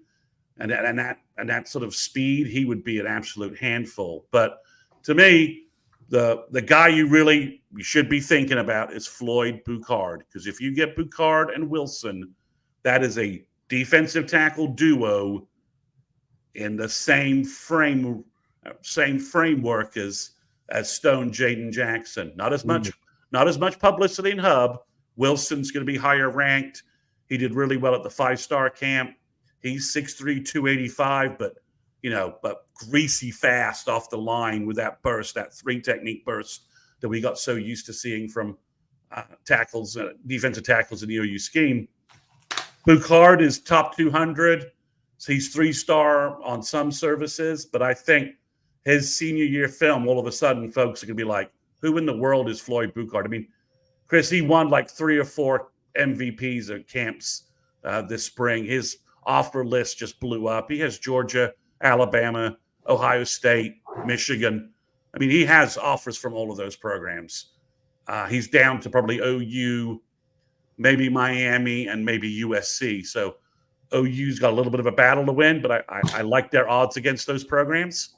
and that sort of speed. He would be an absolute handful. But to me, the guy you should be thinking about is Floyd Boucard, because if you get Boucard and Wilson, that is a defensive tackle duo in the same framework as Stone, Jaden Jackson. Not as much publicity in Hub. Wilson's going to be higher ranked. He did really well at the 5-star camp. He's 6'3", 285, but greasy fast off the line with that burst, that 3 technique burst that we got so used to seeing from defensive tackles in the OU scheme. Boucard is top 200. So he's 3-star on some services, but I think his senior year film, all of a sudden, folks are going to be like, who in the world is Floyd Boucard? I mean, Chris, he won like 3 or 4 MVPs at camps this spring. His offer list just blew up. He has Georgia, Alabama, Ohio State, Michigan. I mean, he has offers from all of those programs. He's down to probably OU, maybe Miami, and maybe USC. So OU's got a little bit of a battle to win, but I like their odds against those programs.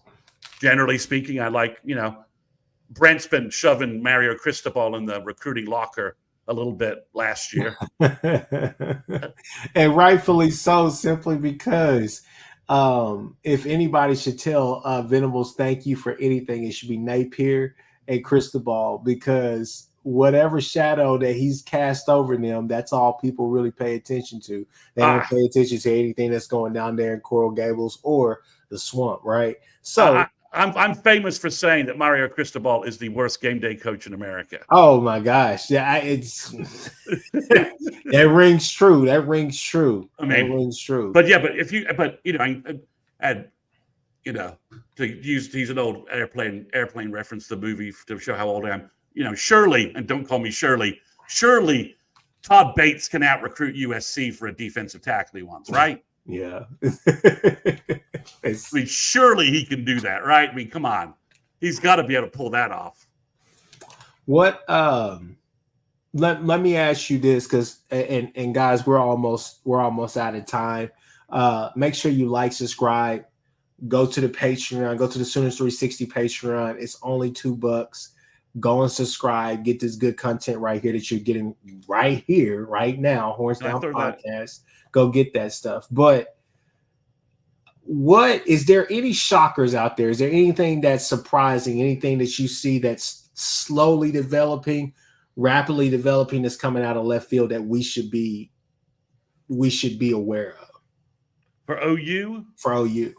Generally speaking, I like, Brent's been shoving Mario Cristobal in the recruiting locker a little bit last year. And rightfully so, simply because if anybody should tell Venables thank you for anything, it should be Napier and Cristobal, because whatever shadow that he's cast over them, that's all people really pay attention to. They don't pay attention to anything that's going down there in Coral Gables or the swamp, right? So I'm famous for saying that Mario Cristobal is the worst game day coach in America. Oh my gosh, yeah, that rings true. That rings true. I mean, that rings true. But to use an old airplane reference, the movie, to show how old I am. Shirley, and don't call me Shirley. Shirley Todd Bates can out recruit USC for a defensive tackle he wants, right? Yeah. I mean, surely he can do that, right? I mean, come on. He's got to be able to pull that off. What let me ask you this, because and guys, we're almost out of time. Make sure you like, subscribe, go to the Patreon, go to the Sooners 360 Patreon. It's only $2. Go and subscribe, get this good content right here that you're getting right here, right now, Horns Down Podcast. Go get that stuff. But what is there any shockers out there? Is there anything that's surprising, anything that you see that's slowly developing, rapidly developing, that's coming out of left field that we should be aware of? For OU? For OU.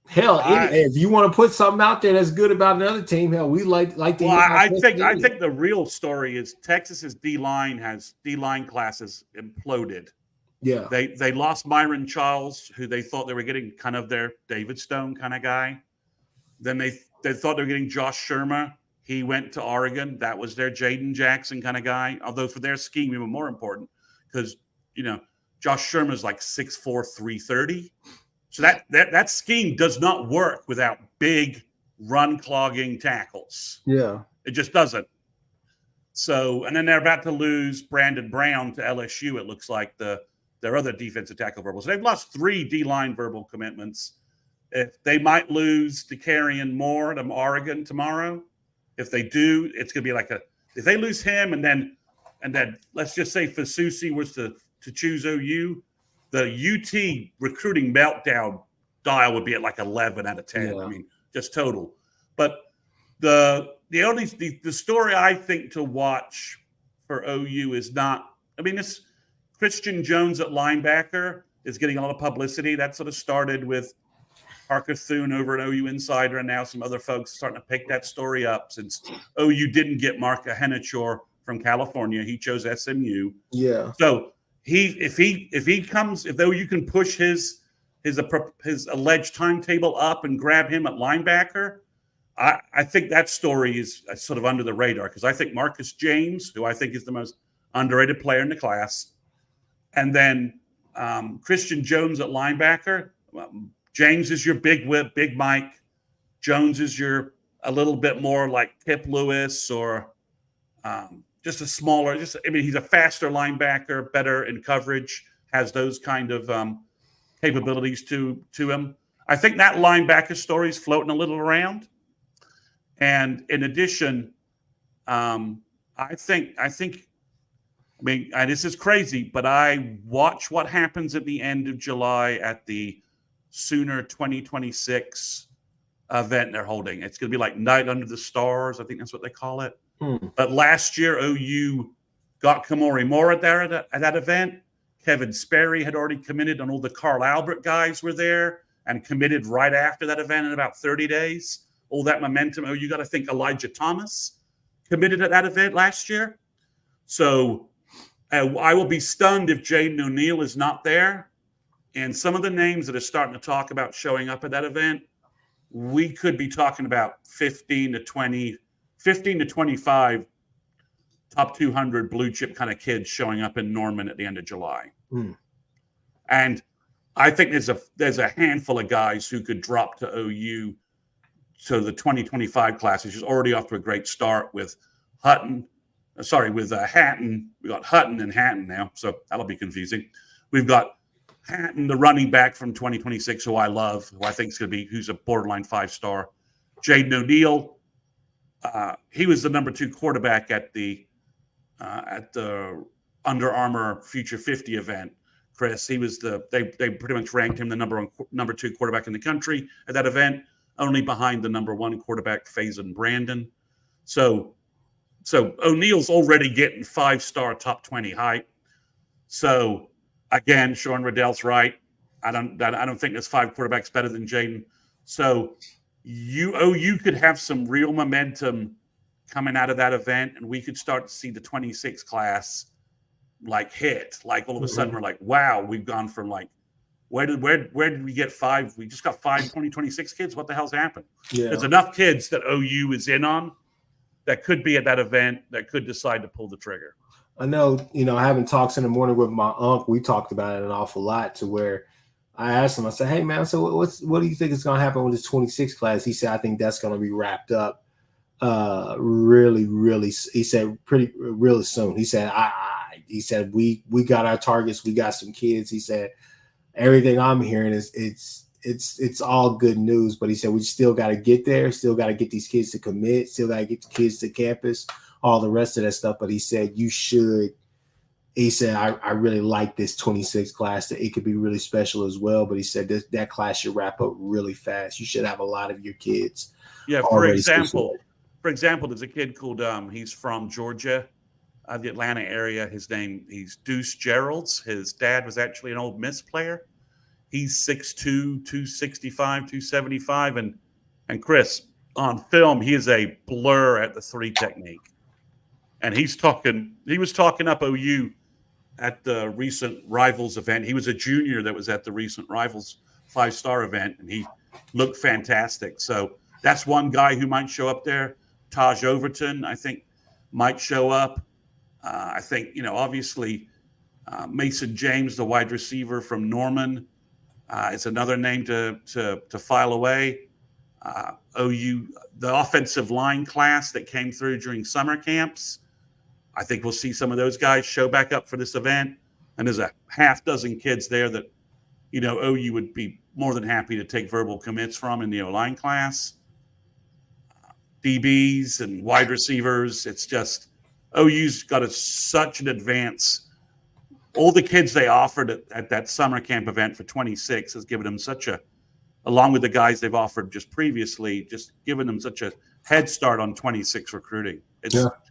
Hell, if you want to put something out there that's good about another team, hell, we like to. Well, I think the real story is Texas's D-line classes imploded. Yeah, they lost Myron Charles, who they thought they were getting kind of their David Stone kind of guy. Then they thought they were getting Josh Shermer. He went to Oregon. That was their Jaden Jackson kind of guy. Although for their scheme, even more important, because Josh Shermer is like 6'4", 330. So that scheme does not work without big run clogging tackles. Yeah, it just doesn't. So, and then they're about to lose Brandon Brown to LSU. It looks like their other defensive tackle verbal. So they've lost 3 D-line verbal commitments. If they might lose DeCarrion Moore to Oregon tomorrow. If they do, it's going to be if they lose him and then let's just say Fasusi was to choose OU, the UT recruiting meltdown dial would be at like 11 out of 10. Yeah. I mean, just total. But the story I think to watch for OU is not. I mean, this Christian Jones at linebacker is getting a lot of publicity. That sort of started with Parker Thune over at OU Insider, and now some other folks are starting to pick that story up since OU didn't get Mark Hennichor from California. He chose SMU. Yeah. So if OU can push his alleged timetable up and grab him at linebacker, I think that story is sort of under the radar, because I think Marcus James, who I think is the most underrated player in the class, and then Christian Jones at linebacker. James is your big whip, Big Mike. Jones is your a little bit more like Pip Lewis, or just a smaller. He's a faster linebacker, better in coverage, has those kind of capabilities to him. I think that linebacker story is floating a little around. And in addition, I think. I mean, this is crazy, but I watch what happens at the end of July at the Sooner 2026 event they're holding. It's going to be like Night Under the Stars. I think that's what they call it. But last year, OU got Kamori Moore at that event. Kevin Sperry had already committed, and all the Carl Albert guys were there and committed right after that event in about 30 days. All that momentum. You got to think Elijah Thomas committed at that event last year. So I will be stunned if Jaden O'Neal is not there. And some of the names that are starting to talk about showing up at that event, we could be talking about 15 to 25 top 200 blue chip kind of kids showing up in Norman at the end of July. And I think there's a handful of guys who could drop to OU. So the 2025 class is already off to a great start with Hatton. We got Hutton and Hatton now, so that'll be confusing. We've got Hatton, the running back from 2026, who I love, who I think is going to be, who's a borderline 5-star. Jaden O'Neal, he was the number 2 quarterback at the Under Armour Future 50 event. Chris, he was they pretty much ranked him the number 2 quarterback in the country at that event, only behind the number 1 quarterback, Faison Brandon. So O'Neal's already getting 5-star top 20 hype. So again, Sean Riddell's right. I don't think there's 5 quarterbacks better than Jaden. So you could have some real momentum coming out of that event, and we could start to see the 26 class hit. Like all of a sudden we're like, wow, we've gone from where did we get 5? We just got 5 2026 kids. What the hell's happened? Yeah. There's enough kids that OU is in on that could be at that event that could decide to pull the trigger. I know, having talks in the morning with my uncle, we talked about it an awful lot to where I asked him, I said, hey, man, so what do you think is going to happen with this 26 class? He said, I think that's going to be wrapped up really, really, he said really soon. He said, he said, we got our targets. We got some kids. He said, everything I'm hearing is it's all good news, but he said, we still got to get there. Still got to get these kids to commit. Still got to get the kids to campus, all the rest of that stuff. But he said, he said, I really like this 26 class, that it could be really special as well. But he said that class should wrap up really fast. You should have a lot of your kids. Yeah. For example, there's a kid called, he's from Georgia, the Atlanta area. He's Deuce Geralds. His dad was actually an Ole Miss player. He's 6'2", 265, 275. And Chris, on film, he is a blur at the three technique. And he was talking up OU at the recent Rivals event. He was a junior that was at the recent Rivals 5-star event, and he looked fantastic. So that's one guy who might show up there. Taj Overton, I think, might show up. I think, obviously, Mason James, the wide receiver from Norman, is another name to file away. OU, the offensive line class that came through during summer camps, I think we'll see some of those guys show back up for this event. And there's a half dozen kids there that, OU would be more than happy to take verbal commits from in the O-line class. DBs and wide receivers. It's just OU's got such an advance. All the kids they offered at that summer camp event for 26 has given them along with the guys they've offered just previously, just given them such a head start on 26 recruiting.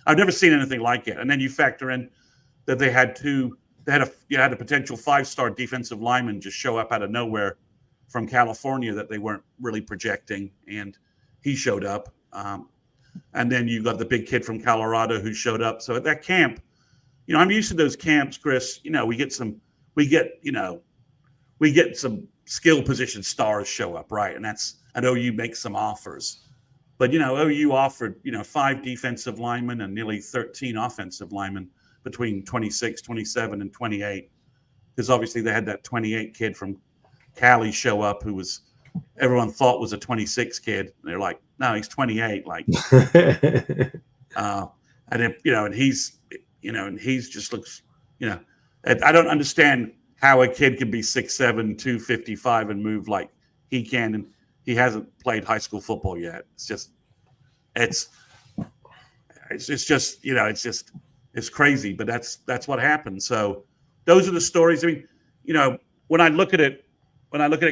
I've never seen anything like it. And then you factor in that they had a potential 5-star defensive lineman just show up out of nowhere from California that they weren't really projecting, and he showed up. And then you got the big kid from Colorado who showed up. So at that camp, I'm used to those camps, Chris. We get some skill position stars show up, right? And OU makes some offers. But, OU offered, 5 defensive linemen and nearly 13 offensive linemen between 26, 27, and 28. Because obviously they had that 28 kid from Cali show up who everyone thought was a 26 kid. And they're like, no, he's 28. Like, and he's just looks, I don't understand how a kid can be 6'7", 255 and move like he can. And he hasn't played high school football yet. It's crazy, but that's what happened. So those are the stories. I mean, when I look at it,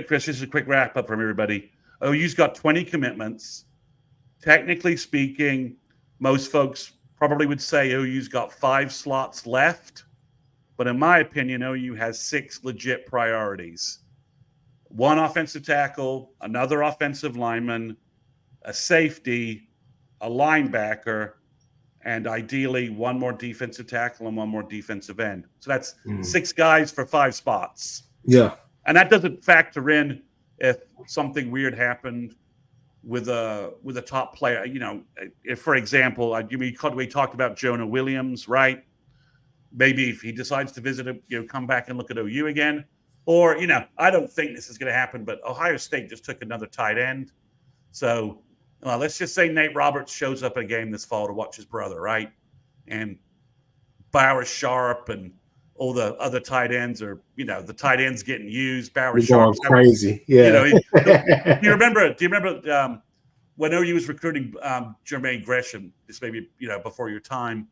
Chris, this is a quick wrap up from everybody. OU's got 20 commitments. Technically speaking, most folks probably would say OU's got 5 slots left. But in my opinion, OU has 6 legit priorities. 1 offensive tackle, another offensive lineman, a safety, a linebacker, and ideally 1 more defensive tackle and 1 more defensive end. So that's 6 guys for 5 spots. Yeah. And that doesn't factor in if something weird happened with a top player. If, for example, we talked about Jonah Williams, right? Maybe if he decides to visit him, come back and look at OU again. Or, I don't think this is going to happen, but Ohio State just took another tight end. So let's just say Nate Roberts shows up at a game this fall to watch his brother, right? And Bowers Sharp and all the other tight ends are, the tight ends getting used. Bowers Sharp crazy. Yeah. Do you remember when OU was recruiting Jermaine Gresham, this maybe, before your time,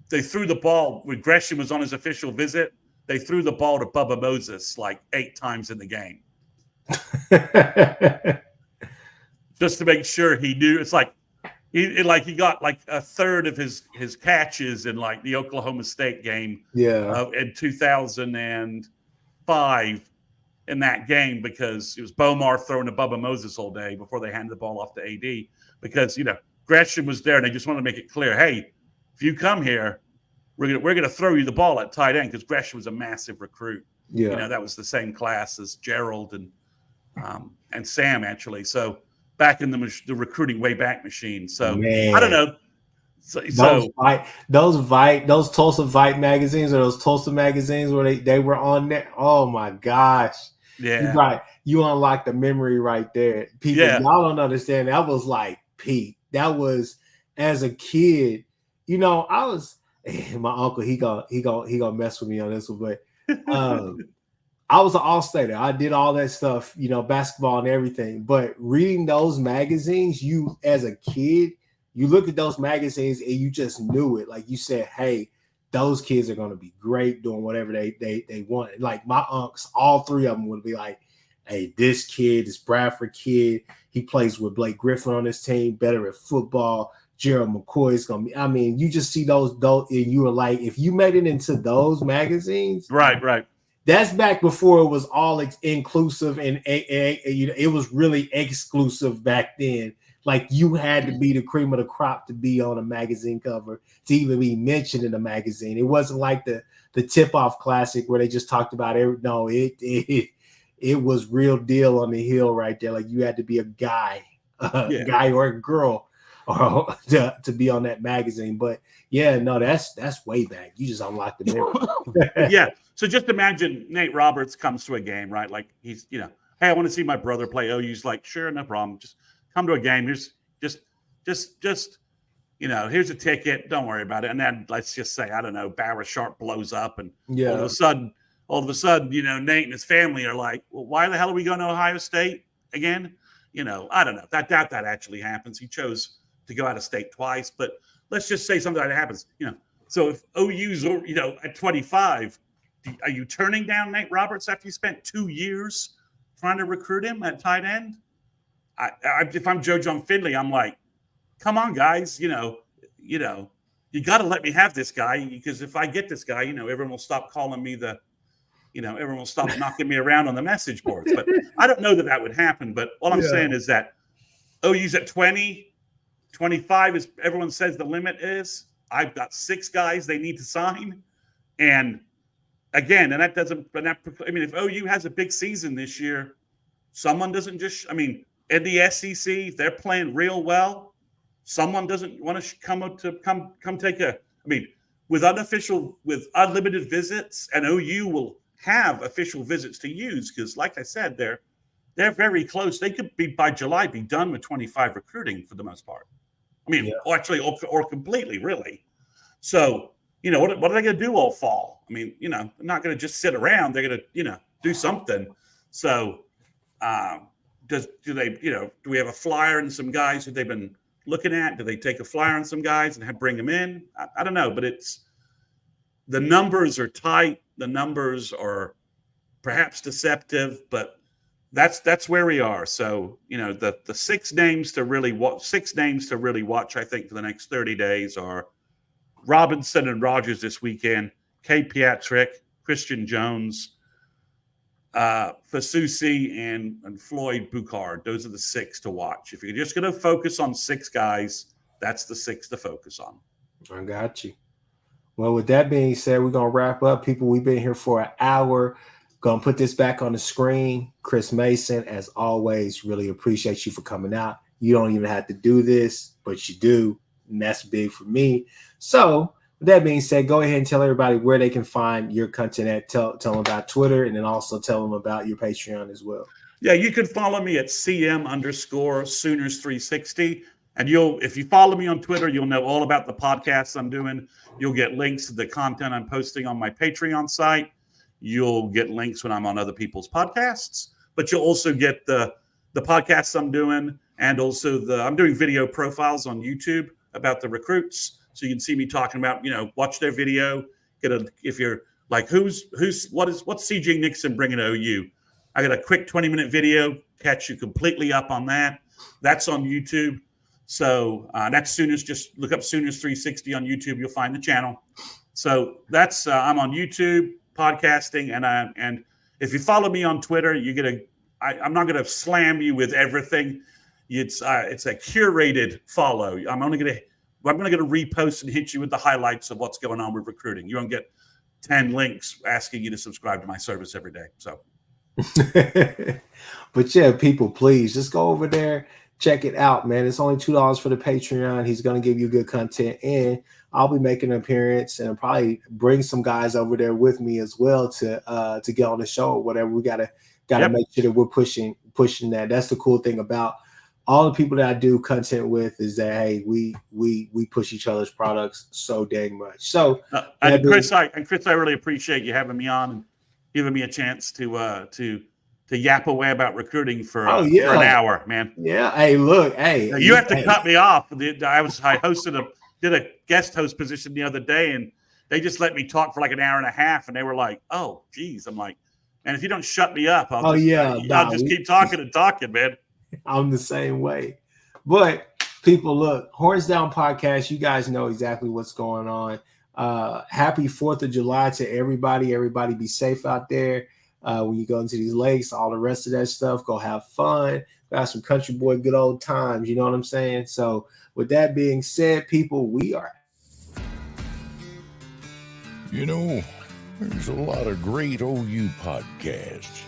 they threw the ball when Gresham was on his official visit. They threw the ball to Bubba Moses like 8 times in the game. Just to make sure he knew. It's like he got like a third of his catches in like the Oklahoma State game in 2005 in that game, because it was Bomar throwing to Bubba Moses all day before they handed the ball off to AD, because Gresham was there and they just want to make it clear, hey, if you come here, we're gonna throw you the ball at tight end, because Gresham was a massive recruit. Yeah, that was the same class as Gerald and Sam actually. So back in the recruiting way back machine. So man. I don't know. those Tulsa Vite magazines or those Tulsa magazines where they were on there. Oh my gosh. Yeah. You unlocked the memory right there. People, y'all don't understand. That was like peak. That was as a kid, I was my uncle, he gonna mess with me on this one, but I was an all-stater. I did all that stuff, basketball and everything. But reading those magazines, you as a kid, you look at those magazines and you just knew it. Like you said, hey, those kids are going to be great doing whatever they want. Like my unks, all three of them would be like, hey, this Bradford kid, he plays with Blake Griffin on his team, better at football. Gerald McCoy is going to be, I mean, you just see those, and you were like, if you made it into those magazines. Right. That's back before it was all inclusive and it was really exclusive back then. Like you had to be the cream of the crop to be on a magazine cover, to even be mentioned in a magazine. It wasn't like the Tip-Off Classic where they just talked about it. No, it was real deal on the hill right there. Like you had to be a guy or a girl or to be on that magazine. But yeah, no, that's way back. You just unlocked the memory. Yeah. So just imagine Nate Roberts comes to a game, right? Like he's, hey, I want to see my brother play OU's. Like, sure, no problem. Just come to a game. Here's just here's a ticket. Don't worry about it. And then let's just say, I don't know, Barra Sharp blows up, and all of a sudden, Nate and his family are like, well, why the hell are we going to Ohio State again? I don't know. That actually happens. He chose to go out of state twice, but let's just say something that happens. So if OU's at 25. Are you turning down Nate Roberts after you spent 2 years trying to recruit him at tight end? If I'm Joe John Finley, I'm like, come on, guys, you got to let me have this guy, because if I get this guy, everyone will stop calling me everyone will stop knocking me around on the message boards. But I don't know that would happen. But all I'm saying is that OU's at 20, 25 is everyone says the limit is. I've got 6 guys they need to sign, and again, and that doesn't, if OU has a big season this year, someone doesn't just, in the SEC, they're playing real well. Someone doesn't want to come take with unlimited visits, and OU will have official visits to use, because like I said, they're very close. They could by July be done with 25 recruiting for the most part. Or completely, really. So, what are they going to do all fall? They're not going to just sit around. They're going to, do something. So, do we have a flyer and some guys who they've been looking at? Do they take a flyer on some guys and bring them in? I don't know, but the numbers are tight. The numbers are perhaps deceptive, but that's where we are. So, the 6 names to really watch, I think, for the next 30 days are Robinson and Rogers this weekend, K. Pietrek, Christian Jones, Fasusi, and Floyd Boucard. Those are the 6 to watch. If you're just going to focus on 6 guys, that's the 6 to focus on. I got you. Well, with that being said, we're going to wrap up. People, we've been here for an hour. Going to put this back on the screen. Chris Mason, as always, really appreciate you for coming out. You don't even have to do this, but you do, and that's big for me. So, with that being said, go ahead and tell everybody where they can find your content at. Tell them about Twitter, and then also tell them about your Patreon as well. Yeah, you can follow me at CM_Sooners360. And if you follow me on Twitter, you'll know all about the podcasts I'm doing. You'll get links to the content I'm posting on my Patreon site. You'll get links when I'm on other people's podcasts, but you'll also get the podcasts I'm doing, and also I'm doing video profiles on YouTube about the recruits. So you can see me talking about, watch their video. If you're like, what's CJ Nixon bringing to OU? I got a quick 20-minute video, catch you completely up on that. That's on YouTube. So that's Sooners. Just look up Sooners 360 on YouTube. You'll find the channel. So that's I'm on YouTube podcasting, and if you follow me on Twitter, I'm not gonna slam you with everything. It's a curated follow. I'm gonna repost and hit you with the highlights of what's going on with recruiting. You won't get 10 links asking you to subscribe to my service every day. So, but yeah, people, please just go over there. check it out, man. It's only $2 for the Patreon. He's going to give you good content, and I'll be making an appearance and probably bring some guys over there with me as well to get on the show or whatever. We gotta make sure that we're pushing that. That's the cool thing about all the people that I do content with is that, hey, we push each other's products so dang much. So and Chris, I really appreciate you having me on and giving me a chance to yap away about recruiting for an hour, man. Yeah. Hey, look, hey, you have to cut me off. I did a guest host position the other day, and they just let me talk for like an hour and a half, and they were like, "Oh, geez." I'm like, "And if you don't shut me up, I'll just keep talking and talking, man." I'm the same way. But people, look, Horns Down Podcast, you guys know exactly what's going on. Happy 4th of July to everybody. Everybody be safe out there. When you go into these lakes, all the rest of that stuff, go have fun. Got some country boy good old times. You know what I'm saying? So with that being said, people, we are. You know, there's a lot of great OU podcasts.